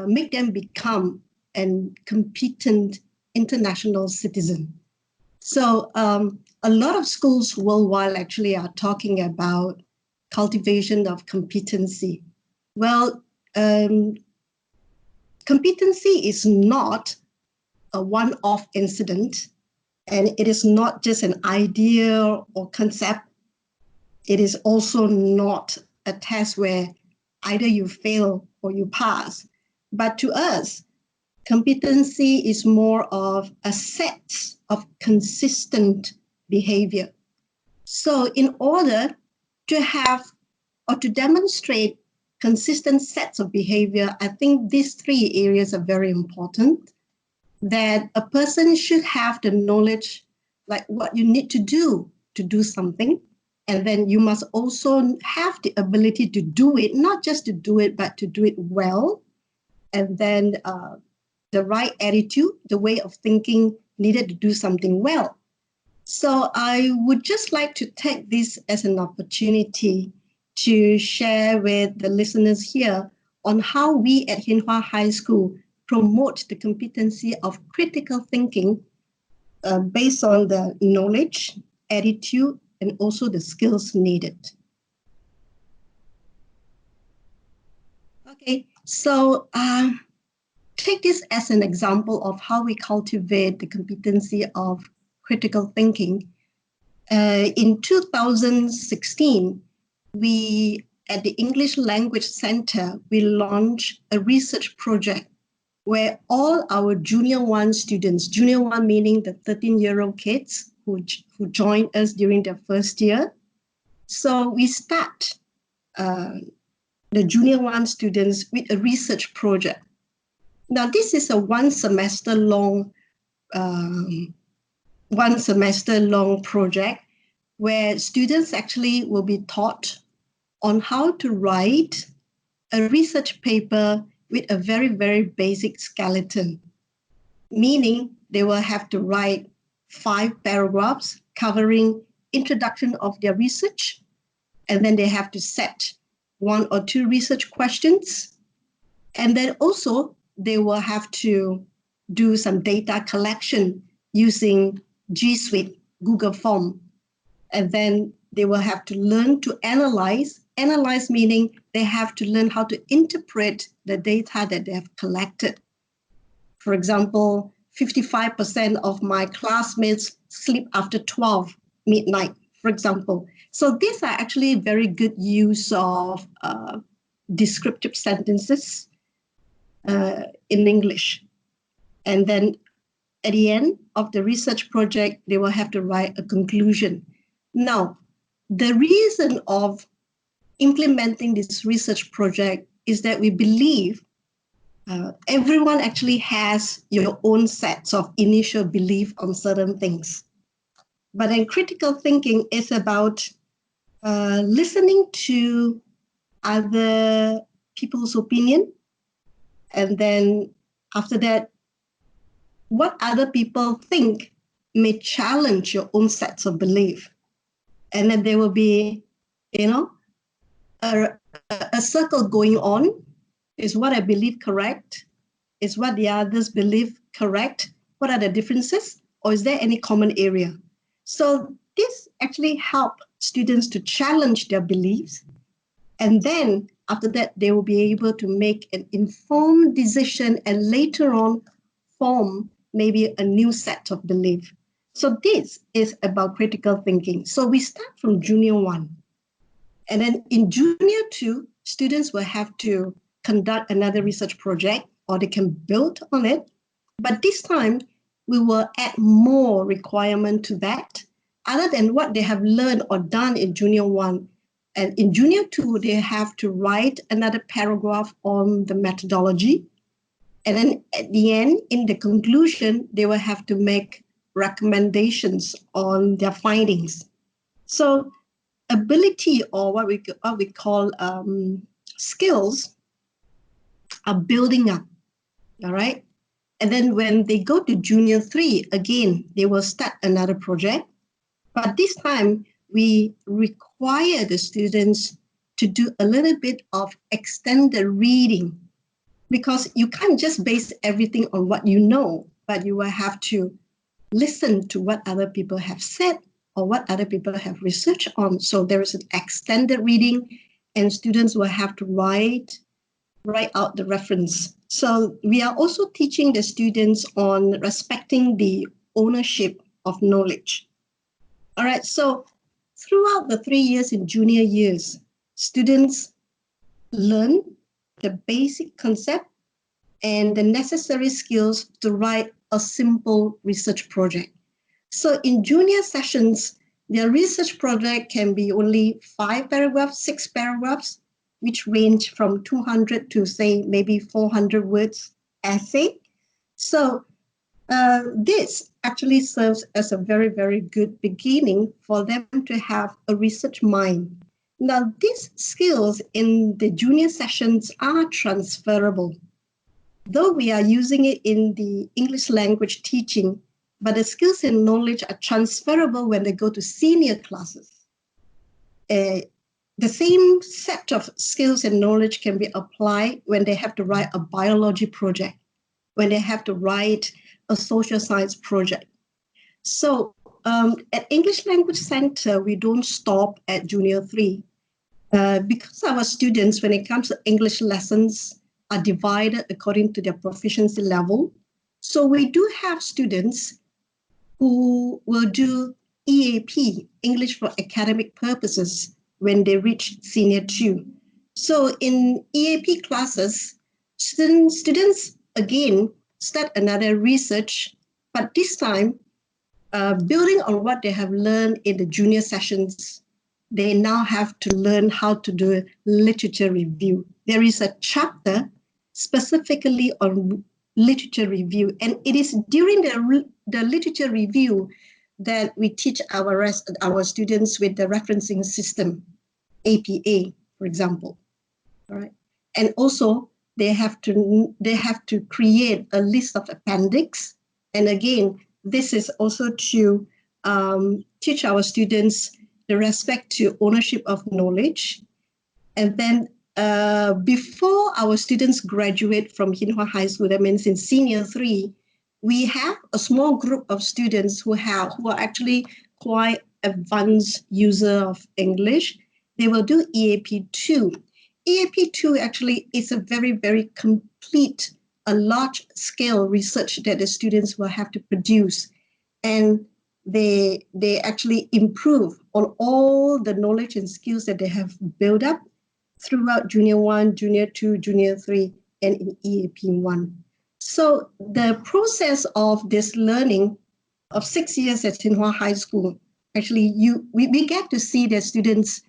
make them become a competent international citizen. So a lot of schools worldwide actually are talking about cultivation of competency. Well, competency is not a one-off incident, and it is not just an idea or concept. It is also not a test where either you fail or you pass. But to us, competency is more of a set of consistent behavior. So in order to have or to demonstrate consistent sets of behavior, I think these three areas are very important. That a person should have the knowledge, like what you need to do something. And then you must also have the ability to do it, not just to do it, but to do it well. And then the right attitude, the way of thinking needed to do something well. So I would just like to take this as an opportunity to share with the listeners here on how we at Hinhua High School promote the competency of critical thinking based on the knowledge, attitude, and also the skills needed. Okay, so take this as an example of how we cultivate the competency of critical thinking. In 2016, we, at the English Language Center, we launched a research project where all our Junior 1 students, Junior 1 meaning the 13-year-old kids who joined us during their first year. So we start the Junior 1 students with a research project. Now, this is a one semester long project where students actually will be taught on how to write a research paper with a very, very basic skeleton, meaning they will have to write 5 paragraphs covering introduction of their research, and then they have to set 1 or 2 research questions, and then also they will have to do some data collection using G Suite, Google Form. And then they will have to learn to analyze meaning they have to learn how to interpret the data that they have collected. For example, 55% of my classmates sleep after 12 midnight, for example. So these are actually very good use of descriptive sentences in English. And then at the end of the research project, they will have to write a conclusion. Now, the reason of implementing this research project is that we believe everyone actually has your own sets of initial belief on certain things. But then critical thinking is about listening to other people's opinion. And then after that, what other people think may challenge your own sets of belief. And then there will be, a circle going on. Is what I believe correct? Is what the others believe correct? What are the differences? Or is there any common area? So this actually helps students to challenge their beliefs. And then after that, they will be able to make an informed decision and later on form maybe a new set of belief. So this is about critical thinking. So we start from junior 1. And then in junior 2, students will have to conduct another research project or they can build on it. But this time, we will add more requirement to that other than what they have learned or done in junior 1. And in junior 2, they have to write another paragraph on the methodology. And then at the end, in the conclusion, they will have to make recommendations on their findings. So ability, or what we call skills, are building up, all right? And then when they go to junior 3, again, they will start another project. But this time, we require the students to do a little bit of extended reading, because you can't just base everything on what you know, but you will have to listen to what other people have said or what other people have researched on. So there is an extended reading, and students will have to write out the reference. So we are also teaching the students on respecting the ownership of knowledge. All right, so throughout the 3 years in junior years, students learn the basic concept and the necessary skills to write a simple research project. So in junior sessions, their research project can be only 5 paragraphs, 6 paragraphs, which range from 200 to say maybe 400 words essay. So this actually serves as a very, very good beginning for them to have a research mind. Now, these skills in the junior sessions are transferable. Though we are using it in the English language teaching, but the skills and knowledge are transferable when they go to senior classes. The same set of skills and knowledge can be applied when they have to write a biology project, when they have to write a social science project. So at English Language Center, we don't stop at junior 3. Because our students, when it comes to English lessons, are divided according to their proficiency level. So we do have students who will do EAP, English for Academic Purposes, when they reach senior 2. So in EAP classes, students again start another research, but this time, building on what they have learned in the junior sessions, they now have to learn how to do a literature review. There is a chapter specifically on literature review, and it is during the literature review that we teach our students with the referencing system, APA, for example. All right, and also they have to create a list of appendix, and again, this is also to teach our students the respect to ownership of knowledge. And then before our students graduate from Hinghua High School, that means in senior 3, we have a small group of students who are actually quite advanced user of English. They will do EAP 2. EAP 2 actually is a very, very complete, a large scale research that the students will have to produce. And they actually improve on all the knowledge and skills that they have built up throughout Junior 1, Junior 2, Junior 3, and in EAP 1. So the process of this learning of 6 years at Tsinghua High School, actually we get to see the students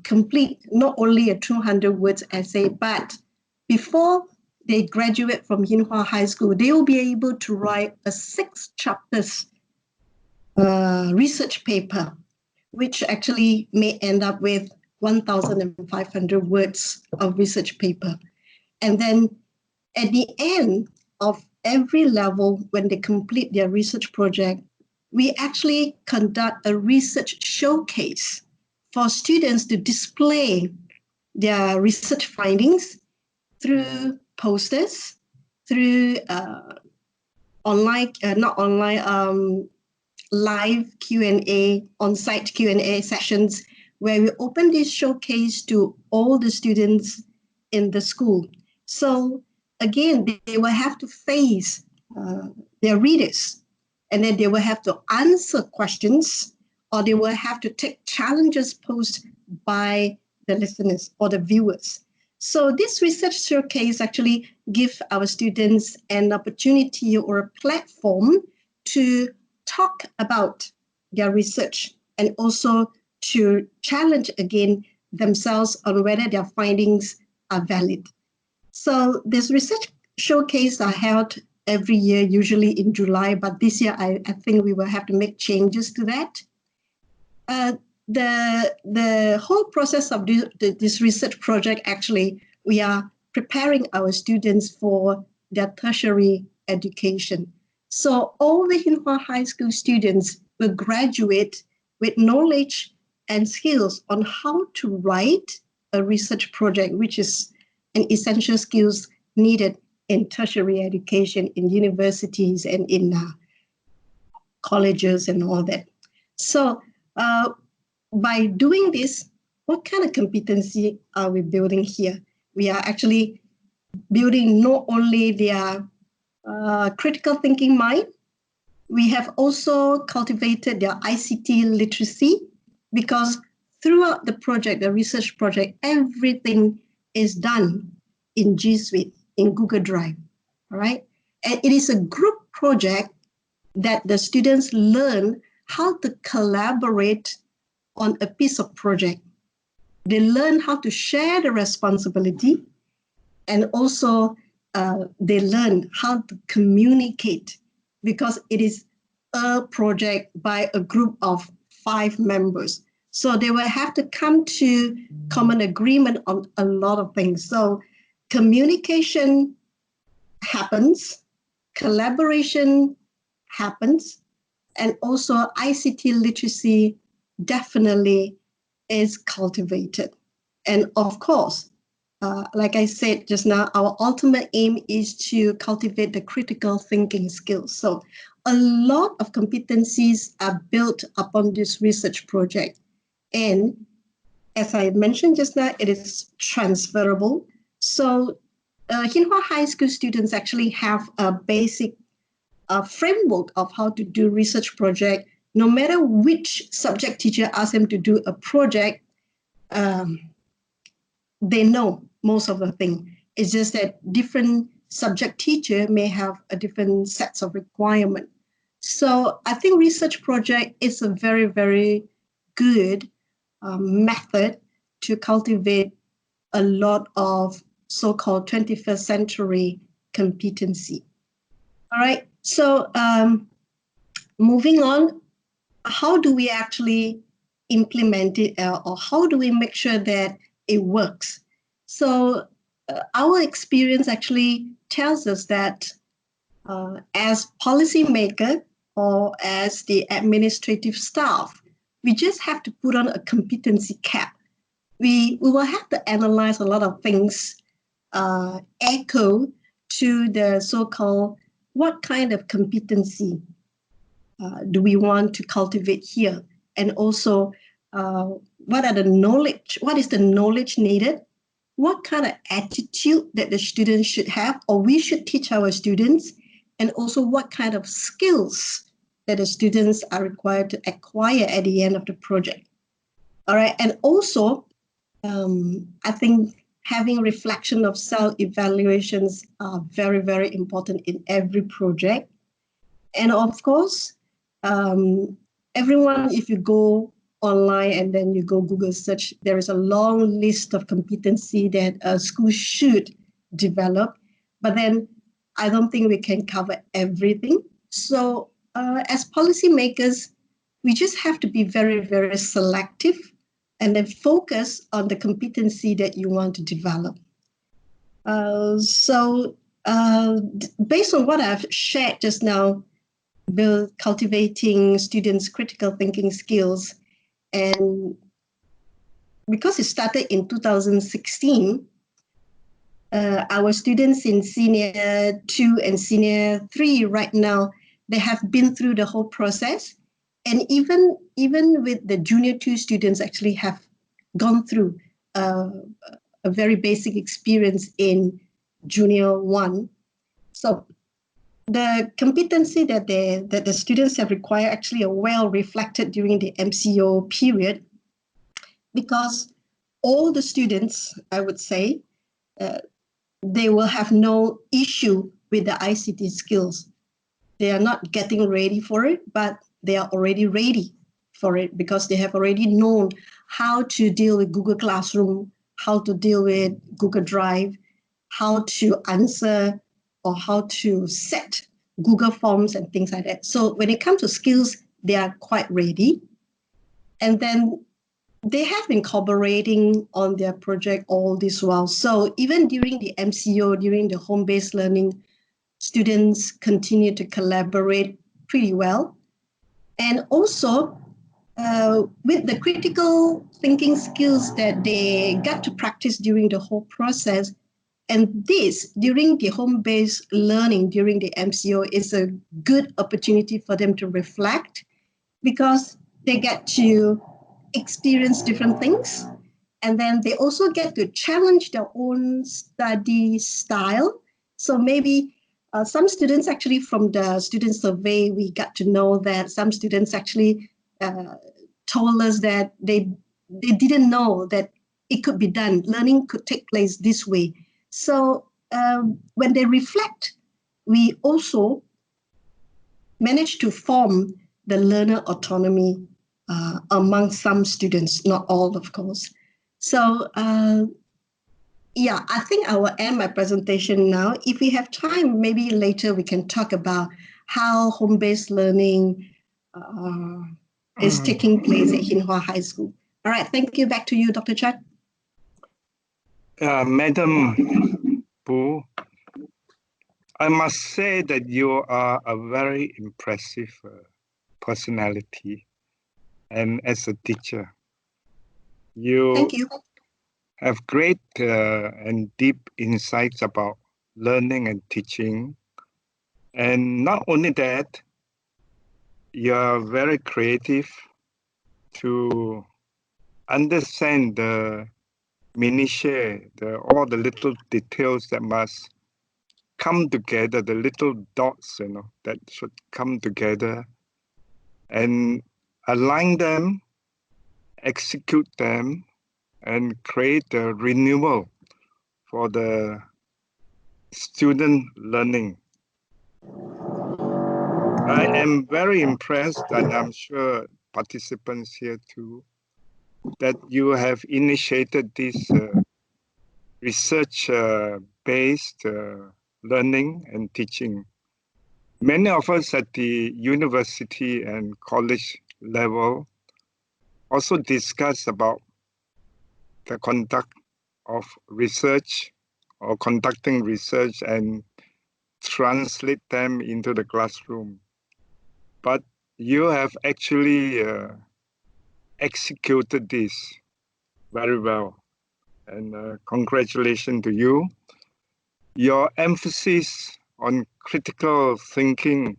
complete not only a 200 words essay, but before they graduate from Tsinghua High School, they will be able to write a 6 chapters research paper, which actually may end up with 1,500 words of research paper. And then at the end of every level, when they complete their research project, we actually conduct a research showcase for students to display their research findings through posters, through live Q&A, on-site Q&A sessions, where we open this showcase to all the students in the school. So again, they will have to face their readers, and then they will have to answer questions, or they will have to take challenges posed by the listeners or the viewers. So this research showcase actually gives our students an opportunity or a platform to talk about their research and also to challenge again themselves on whether their findings are valid. So this research showcase are held every year, usually in July, but this year I think we will have to make changes to that. The whole process of this research project, actually, we are preparing our students for their tertiary education. So all the Tsinghua High School students will graduate with knowledge and skills on how to write a research project, which is an essential skills needed in tertiary education, in universities and in colleges and all that. So by doing this, what kind of competency are we building here? We are actually building not only their critical thinking mind, we have also cultivated their ICT literacy, because throughout the project, the research project, everything is done in G Suite, in Google Drive, all right? And it is a group project that the students learn how to collaborate on a piece of project. They learn how to share the responsibility, and also they learn how to communicate, because it is a project by a group of 5 members. So they will have to come to common agreement on a lot of things. So communication happens, collaboration happens, and also ICT literacy definitely is cultivated. And of course, like I said just now, our ultimate aim is to cultivate the critical thinking skills. So a lot of competencies are built upon this research project. And as I mentioned just now, it is transferable. So Tsinghua High School students actually have a basic framework of how to do research project. No matter which subject teacher asks them to do a project, they know most of the thing. It's just that different subject teacher may have a different sets of requirement. So I think research project is a very, very good method to cultivate a lot of so-called 21st century competency. All right, so moving on, how do we actually implement it, or how do we make sure that it works? So our experience actually tells us that as policymaker or as the administrative staff, we just have to put on a competency cap. We will have to analyze a lot of things, echo to the so-called what kind of competency do we want to cultivate here? And also, what is the knowledge needed? What kind of attitude that the students should have, or we should teach our students? And also, what kind of skills that the students are required to acquire at the end of the project. All right, and also, I think having reflection of self-evaluations are very, very important in every project. And of course, everyone, if you go online and then you go Google search, there is a long list of competency that a school should develop. But then I don't think we can cover everything. So as policymakers, we just have to be very, very selective and then focus on the competency that you want to develop. So based on what I've shared just now, cultivating students' critical thinking skills, and because it started in 2016, our students in Senior 2 and Senior 3 right now, they have been through the whole process. And even with the Junior 2 students actually have gone through a very basic experience in Junior 1. So the competency that the students have required actually are well reflected during the MCO period, because all the students, I would say, they will have no issue with the ICT skills. They are not getting ready for it, but they are already ready for it because they have already known how to deal with Google Classroom, how to deal with Google Drive, how to answer or how to set Google Forms and things like that. So when it comes to skills, they are quite ready. And then they have been collaborating on their project all this while. So even during the MCO, during the home-based learning, students continue to collaborate pretty well. And also, with the critical thinking skills that they got to practice during the whole process, and this, during the home-based learning, during the MCO, is a good opportunity for them to reflect, because they get to experience different things. And then they also get to challenge their own study style. So maybe some students actually, from the student survey, we got to know that some students actually told us that they didn't know that it could be done. Learning could take place this way. So when they reflect, we also manage to form the learner autonomy among some students, not all, of course. So yeah, I think I will end my presentation now. If we have time, maybe later we can talk about how home-based learning is taking place at Hinhua High School. All right, thank you. Back to you, Dr. Chuan. Madam Pu, I must say that you are a very impressive personality, and as a teacher, Thank you. have great and deep insights about learning and teaching. And not only that, you are very creative to understand the minutiae, all the little details that must come together, the little dots, that should come together, and align them, execute them, and create a renewal for the student learning. I am very impressed, and I'm sure participants here too, that you have initiated this research-based learning and teaching. Many of us at the university and college level also discuss about the conduct of research or conducting research and translate them into the classroom. But you have actually executed this very well. And congratulations to you. Your emphasis on critical thinking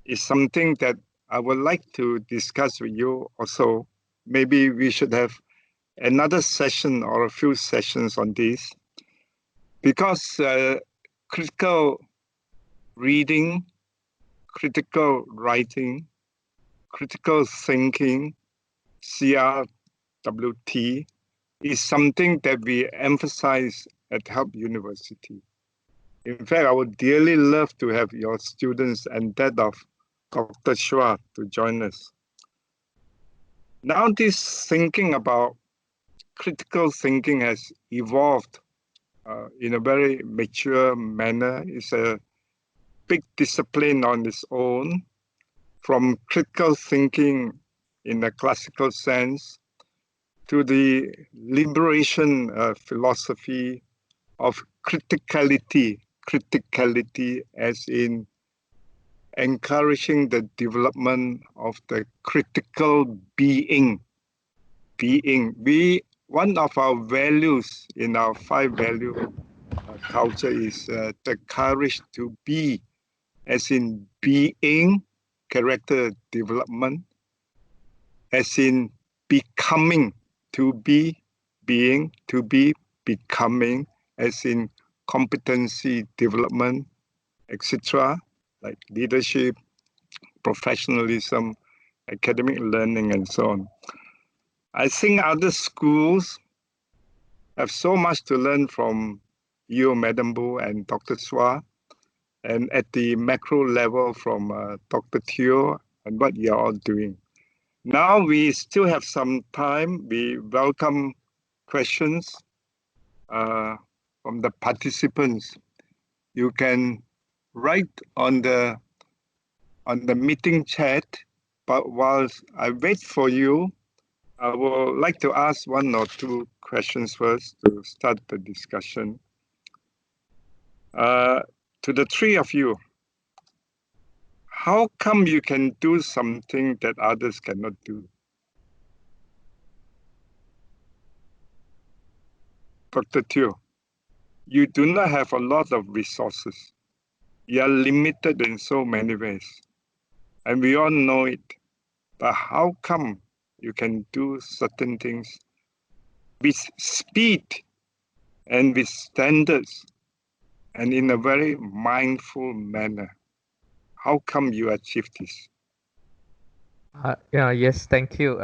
is something that I would like to discuss with you also. Maybe we should have another session or a few sessions on this, because critical reading, critical writing, critical thinking, CRWT, is something that we emphasize at Help University. In fact, I would dearly love to have your students and that of Dr. Chua to join us. Now, this thinking about critical thinking has evolved in a very mature manner. It's a big discipline on its own, from critical thinking in the classical sense to the liberation philosophy of criticality as in encouraging the development of the critical being. One of our values in our 5-value culture is the courage to be, as in being, character development, as in becoming, to be, being, to be, becoming, as in competency development, etc., like leadership, professionalism, academic learning, and so on. I think other schools have so much to learn from you, Madam Bu, and Dr. Chua, and at the macro level from Dr. Teoh and what you're all doing. Now we still have some time. We welcome questions from the participants. You can write on the meeting chat, but whilst I wait for you, I would like to ask 1 or 2 questions first to start the discussion. To the 3 of you, how come you can do something that others cannot do? Dr. Teoh, you do not have a lot of resources. You are limited in so many ways, and we all know it. But how come you can do certain things with speed and with standards and in a very mindful manner? How come you achieve this? Yes, thank you,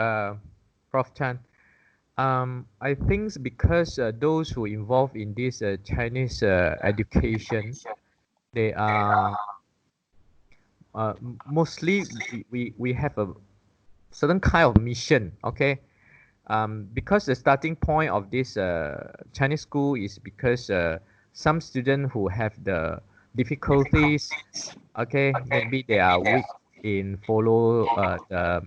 Prof. Chan. I think because those who involved in this Chinese education, they are mostly we have a certain kind of mission, okay? Because the starting point of this Chinese school is because some students who have the difficulties, okay, maybe they are weak in follow the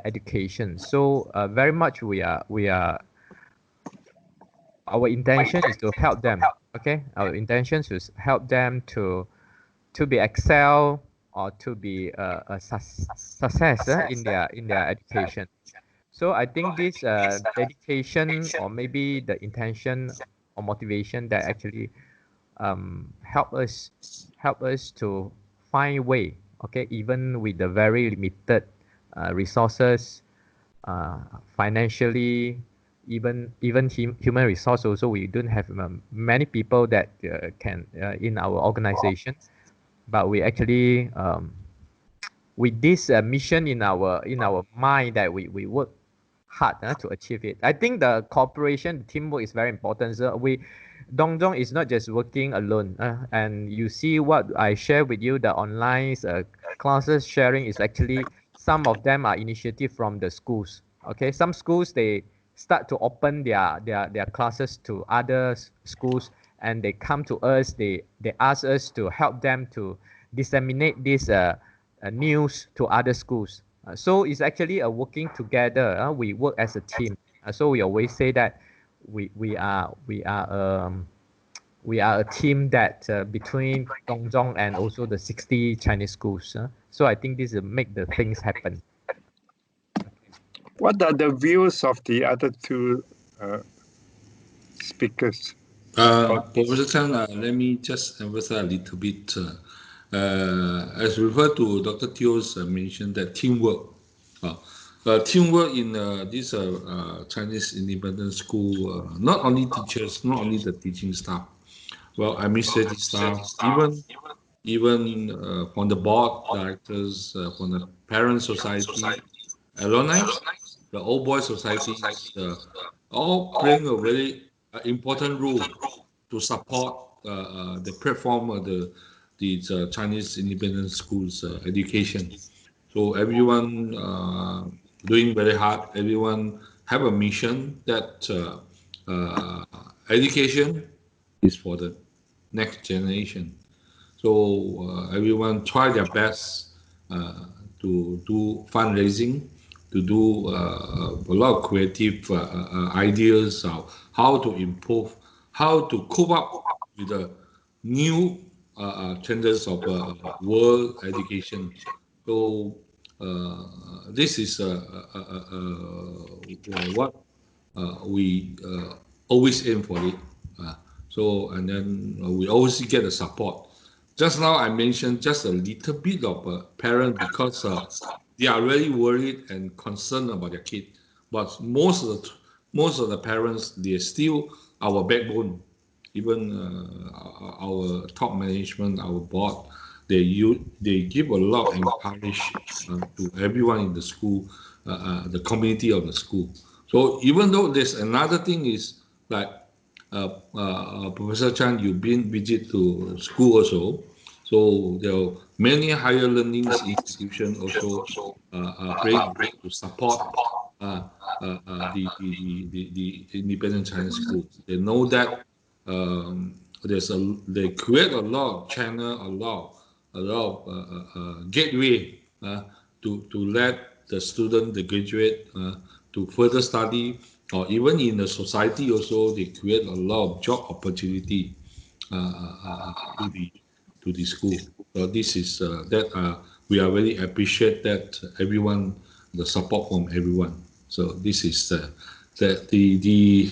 education. So very much our intention is to help them, okay? Our intention is help them to be excel or to be a success in their education. So I think this dedication or maybe the intention or motivation that actually help us to find way, okay, even with the very limited resources, financially, even human resource also, we don't have many people that can in our organization, but we actually with this mission in our mind that we work hard to achieve it. I think the cooperation, the teamwork is very important. So DONG ZONG is not just working alone. And you see what I share with you, the online classes sharing is actually, some of them are initiative from the schools. Okay, some schools, they start to open their classes to other schools, and they come to us, they ask us to help them to disseminate this news to other schools. So it's actually a working together. We work as a team. So we always say that we are a team that between DONG ZONG and also the 60 Chinese schools. So I think this will make the things happen. What are the views of the other 2 speakers? Professor Chang, let me just emphasize a little bit. As referred to Dr. Teoh's mention that teamwork. Teamwork in this Chinese independent school, not only teachers, not only the teaching staff, well, administrative staff, even even from the board directors, from the parent society, alumni, the old boys societies, all playing a very important role to support the platform of the Chinese independent schools education. So everyone doing very hard. Everyone have a mission that education is for the next generation. So everyone try their best to do fundraising, to do a lot of creative ideas of how to improve, how to cope up with the new trends of world education. So this is what we always aim for it. So and then we always get the support. Just now I mentioned just a little bit of a parent because they are really worried and concerned about their kid. But most of the parents, they're still our backbone. Even our top management, our board, they give a lot of encourage to everyone in the school, the community of the school. So even though there's another thing is like Professor Chan, you've been visit to school also. So there are many higher learning institutions also playing a role to support the independent Chinese schools. They know that they create a lot of channel, a lot of gateway to let the student, the graduate, to further study, or even in the society also, they create a lot of job opportunity to the school. So this is that we are very appreciate that everyone, the support from everyone. So this is the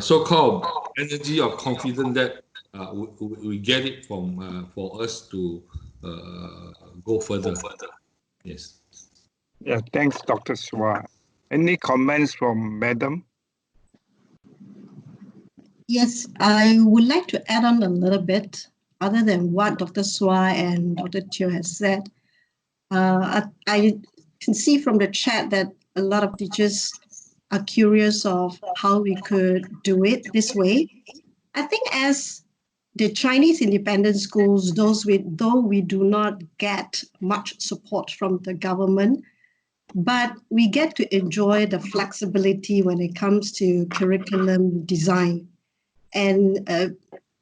so-called energy of confidence that we get it from for us to go further. Yes. Yeah, thanks, Dr. Swa. Any comments from Madam? Yes, I would like to add on a little bit, other than what Dr. Swa and Dr. Teoh has said. I can see from the chat that a lot of teachers are curious of how we could do it this way. I think as the Chinese independent schools, though we do not get much support from the government, but we get to enjoy the flexibility when it comes to curriculum design. And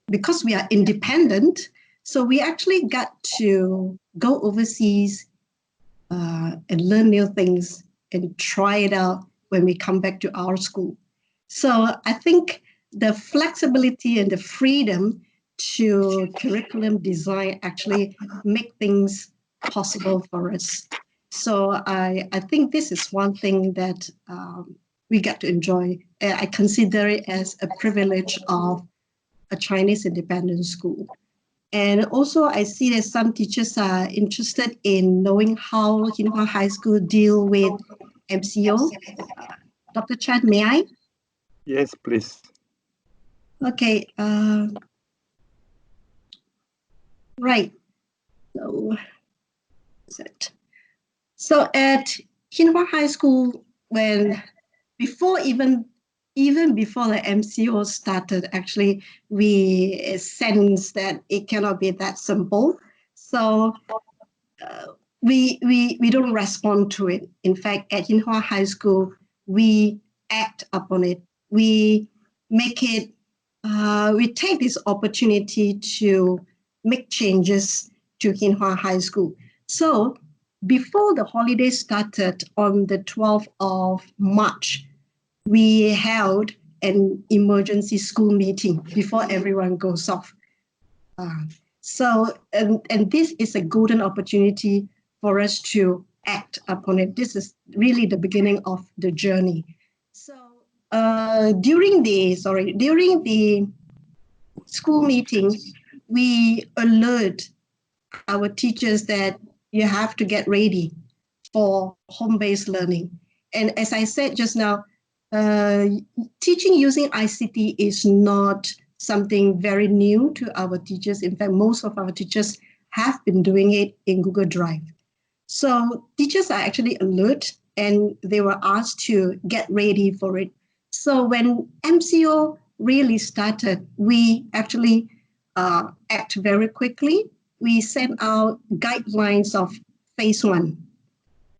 because we are independent, so we actually got to go overseas and learn new things and try it out when we come back to our school. So I think the flexibility and the freedom to curriculum design actually make things possible for us. So I think this is one thing that we get to enjoy. I consider it as a privilege of a Chinese independent school. And also, I see that some teachers are interested in knowing how Hinhua High School deal with MCO. Dr. Chan, may I? Yes, please. Okay. Right. So at Hinhua High School, even before the MCO started, actually, we sensed that it cannot be that simple. So we don't respond to it. In fact, at Hinhua High School, we act upon it. We make it. We take this opportunity to make changes to Hinhua High School. So before the holiday started on the 12th of March, we held an emergency school meeting before everyone goes off. And this is a golden opportunity for us to act upon it. This is really the beginning of the journey. So during the school meeting, we alert our teachers that you have to get ready for home-based learning. And as I said just now, teaching using ICT is not something very new to our teachers. In fact, most of our teachers have been doing it in Google Drive. So teachers are actually alert and they were asked to get ready for it. So when MCO really started, we actually act very quickly. We sent out guidelines of phase 1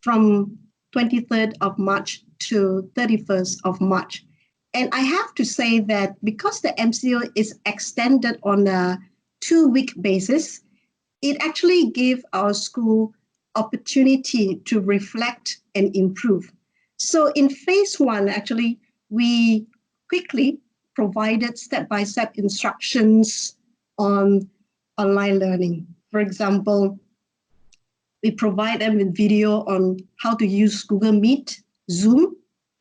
from 23rd of March to 31st of March. And I have to say that because the MCO is extended on a 2-week basis, it actually gave our school opportunity to reflect and improve. So in phase 1, actually, we quickly provided step-by-step instructions on online learning. For example, we provide them with video on how to use Google Meet, Zoom,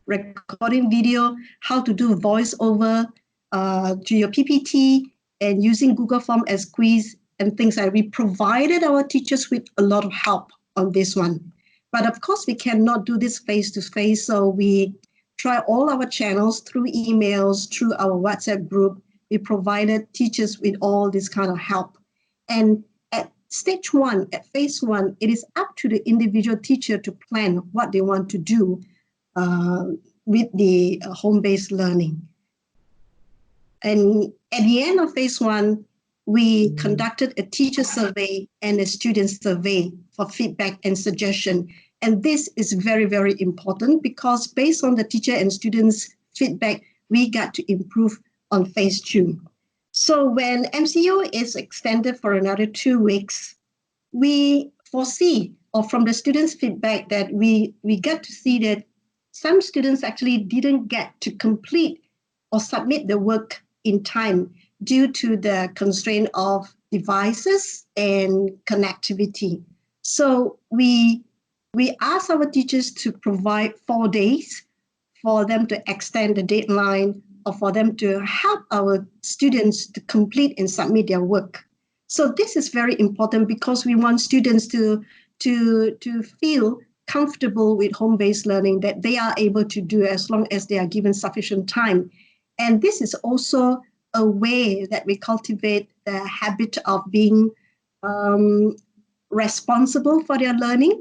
recording video, how to do voiceover to your PPT, and using Google Form as quiz and things like that. We provided our teachers with a lot of help on this one. But of course, we cannot do this face-to-face, so we try all our channels through emails, through our WhatsApp group. We provided teachers with all this kind of help. And at stage 1, at phase 1, it is up to the individual teacher to plan what they want to do with the home-based learning. And at the end of phase 1, we conducted a teacher survey and a student survey for feedback and suggestion. And this is very, very important because based on the teacher and students' feedback, we got to improve on phase 2. So when MCO is extended for another 2 weeks, we foresee, or from the students' feedback, that we get to see that some students actually didn't get to complete or submit the work in time due to the constraint of devices and connectivity. So we asked our teachers to provide 4 days for them to extend the deadline or for them to help our students to complete and submit their work. So this is very important because we want students to feel comfortable with home-based learning, that they are able to do as long as they are given sufficient time. And this is also a way that we cultivate the habit of being responsible for their learning.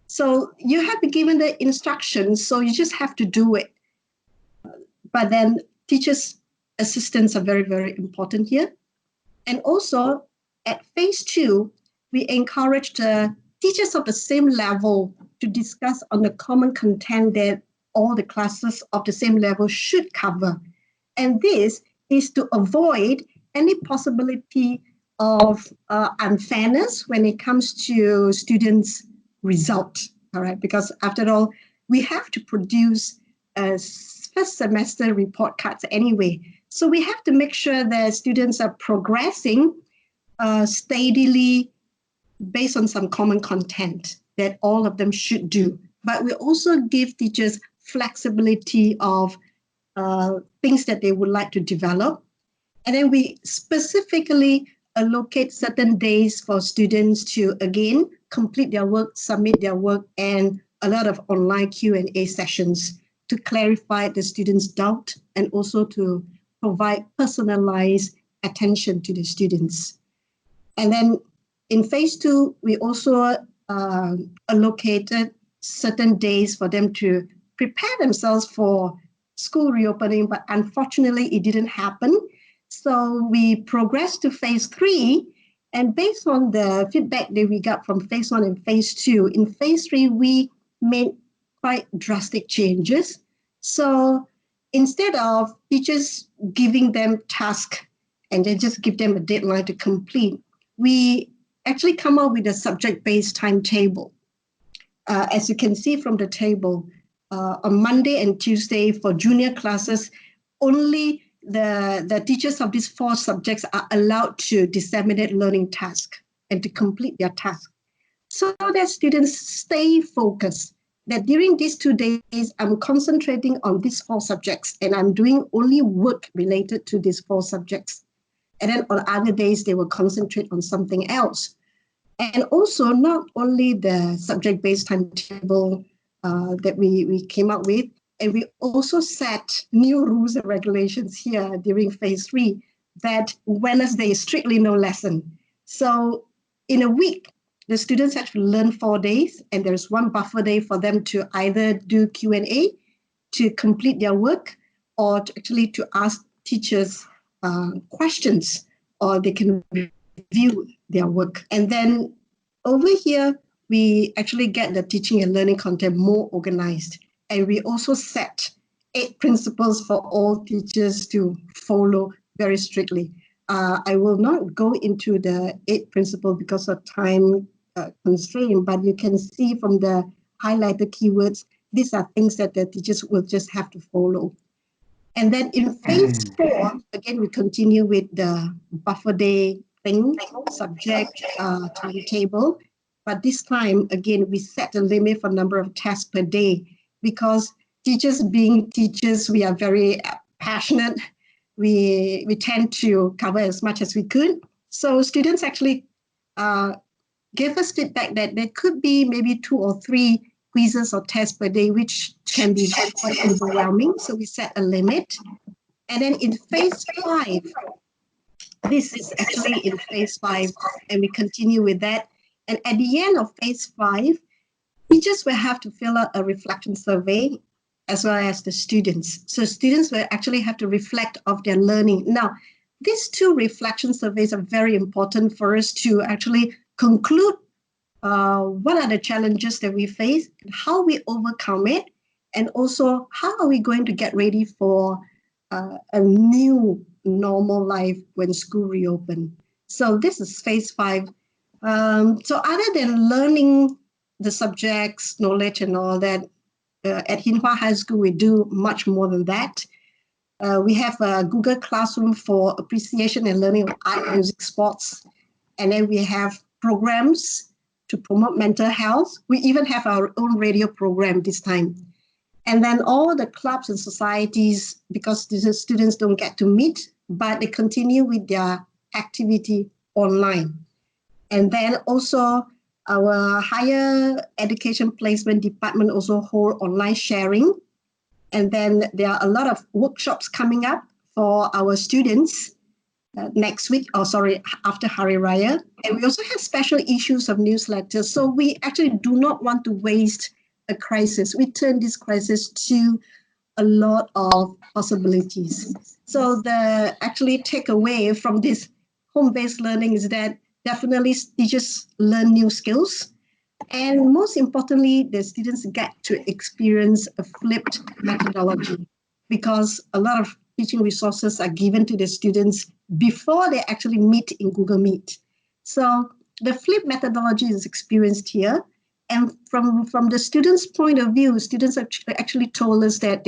So you have been given the instructions, so you just have to do it. But then teachers' assistants are very, very important here. And also at phase 2, we encourage the teachers of the same level to discuss on the common content that all the classes of the same level should cover. And this is to avoid any possibility of unfairness when it comes to students' results, all right? Because after all, we have to produce first semester report cards anyway. So we have to make sure that students are progressing steadily based on some common content that all of them should do. But we also give teachers flexibility of things that they would like to develop. And then we specifically allocate certain days for students to, again, complete their work, submit their work, and a lot of online Q&A sessions to clarify the students' doubt and also to provide personalized attention to the students. And then in phase 2, we also allocated certain days for them to prepare themselves for school reopening, but unfortunately it didn't happen. So we progressed to phase 3, and based on the feedback that we got from phase 1 and phase 2, in phase 3, we made quite drastic changes. So instead of teachers giving them tasks and then just give them a deadline to complete, we actually come up with a subject-based timetable. As you can see from the table, on Monday and Tuesday for junior classes, only the teachers of these 4 subjects are allowed to disseminate learning tasks and to complete their task, so that students stay focused, that during these 2 days, I'm concentrating on these 4 subjects and I'm doing only work related to these 4 subjects. And then on other days, they will concentrate on something else. And also not only the subject-based timetable that we came up with, and we also set new rules and regulations here during phase 3 that Wednesday is strictly no lesson. So in a week, the students have to learn 4 days, and there's one buffer day for them to either do Q&A, to complete their work, or to ask teachers questions, or they can review their work. And then over here, we actually get the teaching and learning content more organized. And we also set 8 principles for all teachers to follow very strictly. I will not go into the 8 principles because of time constraint, but you can see from the highlighted keywords, these are things that the teachers will just have to follow. And then in phase 4, again, we continue with the buffer day thing, subject, timetable. But this time, again, we set a limit for number of tests per day, because teachers being teachers, we are very passionate. We tend to cover as much as we could. So students actually gave us feedback that there could be maybe 2 or 3 quizzes or tests per day, which can be quite overwhelming. So we set a limit. And then in phase 5, this is actually in phase 5, and we continue with that. And at the end of phase 5, teachers will have to fill out a reflection survey, as well as the students. So students will actually have to reflect of their learning. Now, these 2 reflection surveys are very important for us to actually conclude what are the challenges that we face, and how we overcome it, and also how are we going to get ready for a new normal life when school reopen. So this is phase 5. So other than learning the subjects, knowledge and all that, at Hinhua High School, we do much more than that. We have a Google Classroom for appreciation and learning of art, music, sports. And then we have programs to promote mental health. We even have our own radio program this time. And then all the clubs and societies, because the students don't get to meet, but they continue with their activity online. And then also our higher education placement department also hold online sharing. And then there are a lot of workshops coming up for our students next week, after Hari Raya. And we also have special issues of newsletters. So we actually do not want to waste a crisis. We turn this crisis to a lot of possibilities. So the actually takeaway from this home-based learning is that definitely teachers learn new skills. And most importantly, the students get to experience a flipped methodology, because a lot of teaching resources are given to the students before they actually meet in Google Meet. So the flipped methodology is experienced here. And from the students' point of view, students actually told us that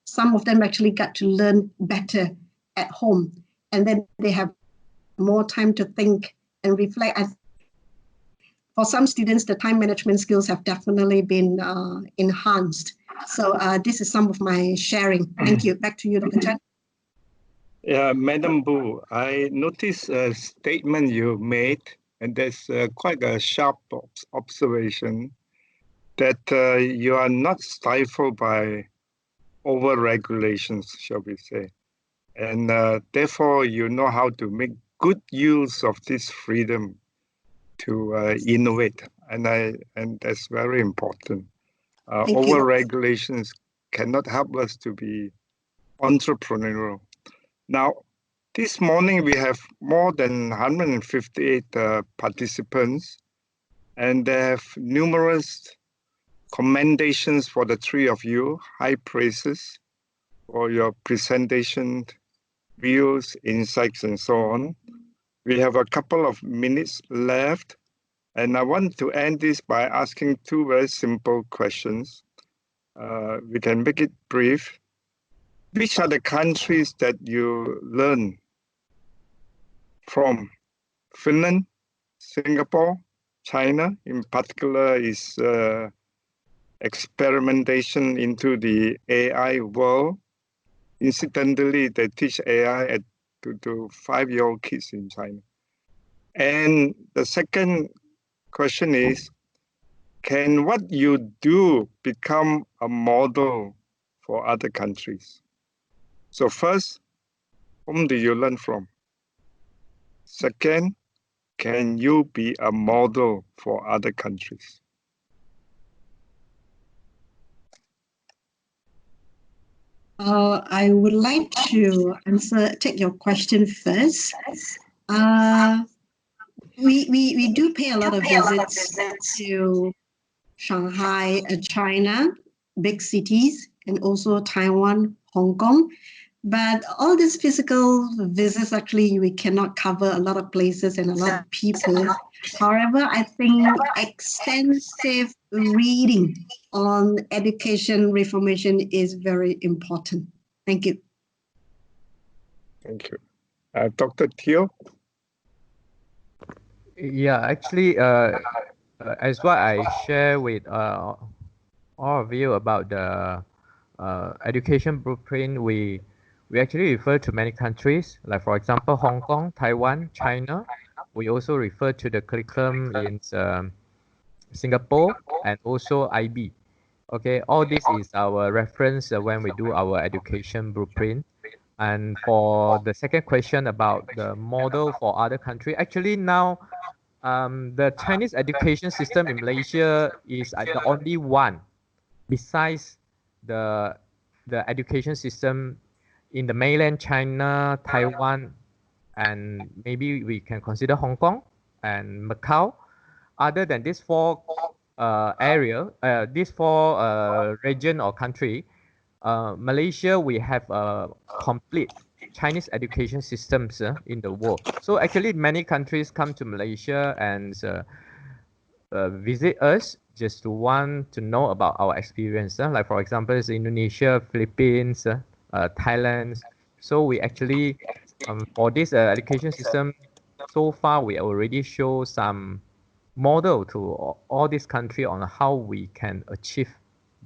some of them actually got to learn better at home. And then they have more time to think and reflect. For some students, the time management skills have definitely been enhanced. So this is some of my sharing. Thank you. Back to you, Dr. Chan. Yeah, Madam Bu, I noticed a statement you made, and there's quite a sharp observation that you are not stifled by over-regulations, shall we say. And therefore, you know how to make good use of this freedom to innovate. And that's very important. Over-regulations cannot help us to be entrepreneurial. Now, this morning we have more than 158 participants, and they have numerous commendations for the 3 of you, high praises for your presentation, views, insights, and so on. We have a couple of minutes left, and I want to end this by asking 2 very simple questions. We can make it brief. Which are the countries that you learn from? Finland, Singapore, China in particular is experimentation into the AI world. Incidentally, they teach AI to 5-year-old kids in China. And the second question is, can what you do become a model for other countries? So first, whom do you learn from? Second, can you be a model for other countries? I would like to take your question first. We do pay a lot of visits to Shanghai, China, big cities, and also Taiwan, Hong Kong. But all these physical visits, actually, we cannot cover a lot of places and a lot of people. However, I think extensive reading on education reformation is very important. Thank you. Thank you. Dr. Teoh? Yeah, actually, as what I share with all of you about the education blueprint, we actually refer to many countries, like for example, Hong Kong, Taiwan, China. We also refer to the curriculum in Singapore and also IB. Okay, all this is our reference when we do our education blueprint. And for the second question about the model for other country, actually now the Chinese education system in Malaysia is the only one besides the education system in the mainland China, Taiwan, and maybe we can consider Hong Kong and Macau. Other than these four region or country, Malaysia, we have a complete Chinese education systems in the world. So actually many countries come to Malaysia and visit us just to want to know about our experience. Like for example, it's Indonesia, Philippines, Thailand. So we actually, for this education system, so far we already show some model to all these countries on how we can achieve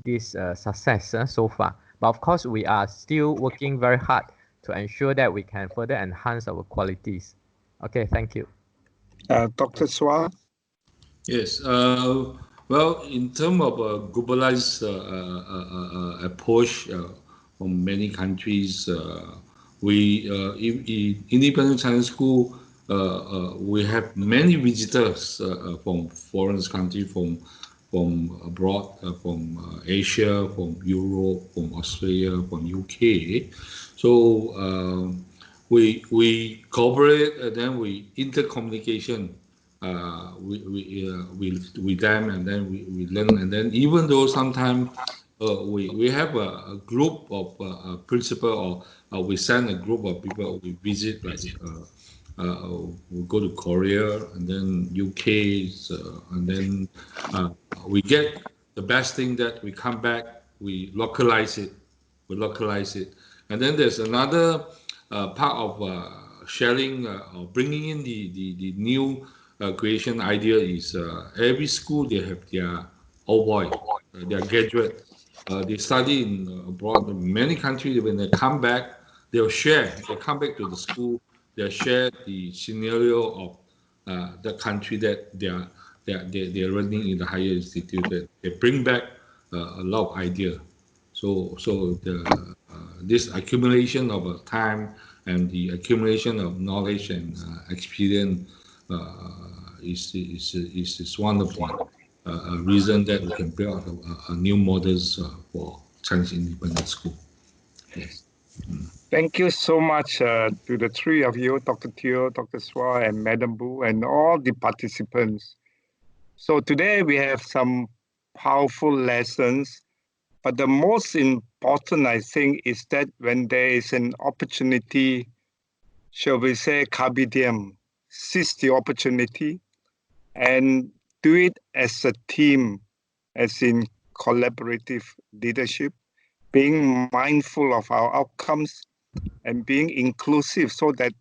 this success so far. But of course, we are still working very hard to ensure that we can further enhance our qualities. Okay, thank you. Dr. Swa? Yes. Well, in terms of a globalized approach from many countries, we in independent Chinese school, we have many visitors from foreign countries, from abroad, from Asia, from Europe, from Australia, from UK. So we cooperate, and then we intercommunication with them, and then we learn, and then even though sometimes we have a group of principal, or we send a group of people, we visit, like we go to Korea and then UK, and then we get the best thing, that we come back, we localize it, and then there's another part of sharing or bringing in the new creation idea is every school, they have their their graduate. They study in abroad in many countries. When they come back, they'll share. They come back to the school. They'll share the scenario of the country that they're running in the higher institute. That they bring back a lot of idea. So this accumulation of time and the accumulation of knowledge and experience is one of the reason that we can build a new models for Chinese independent school. Yes. Thank you so much to the three of you, Dr. Teoh, Dr. Swa, and Madam Bu, and all the participants. So today we have some powerful lessons, but the most important, I think, is that when there is an opportunity, shall we say, carpe diem, seize the opportunity and do it as a team, as in collaborative leadership, being mindful of our outcomes and being inclusive so that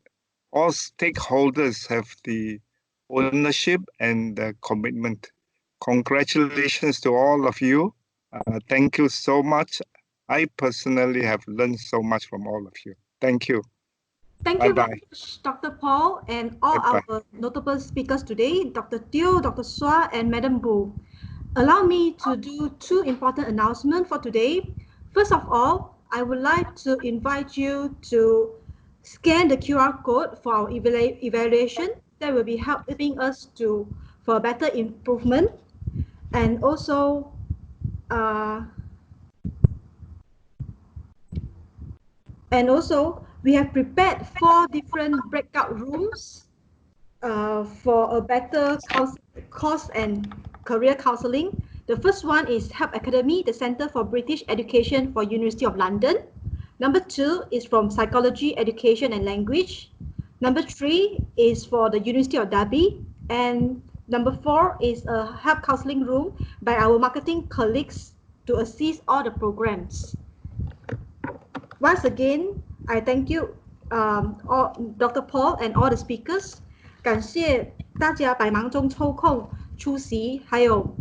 all stakeholders have the ownership and the commitment. Congratulations to all of you. Thank you so much. I personally have learned so much from all of you. Thank you. Thank you very much, Dr. Paul, and all our notable speakers today, Dr. Teoh, Dr. Swa, and Madam Bu. Allow me to do two important announcements for today. First of all, I would like to invite you to scan the QR code for our evaluation. That will be helping us for better improvement. And also, we have prepared 4 different breakout rooms for a better course and career counseling. The first one is Help Academy, the Centre for British Education for University of London. Number 2 is from Psychology, Education and Language. Number 3 is for the University of Derby. And number 4 is a help counseling room by our marketing colleagues to assist all the programs. Once again, I thank you, Dr. Paul and all the speakers. 感谢大家百忙中抽空出席，还有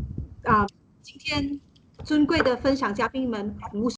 今天尊贵的分享嘉宾们无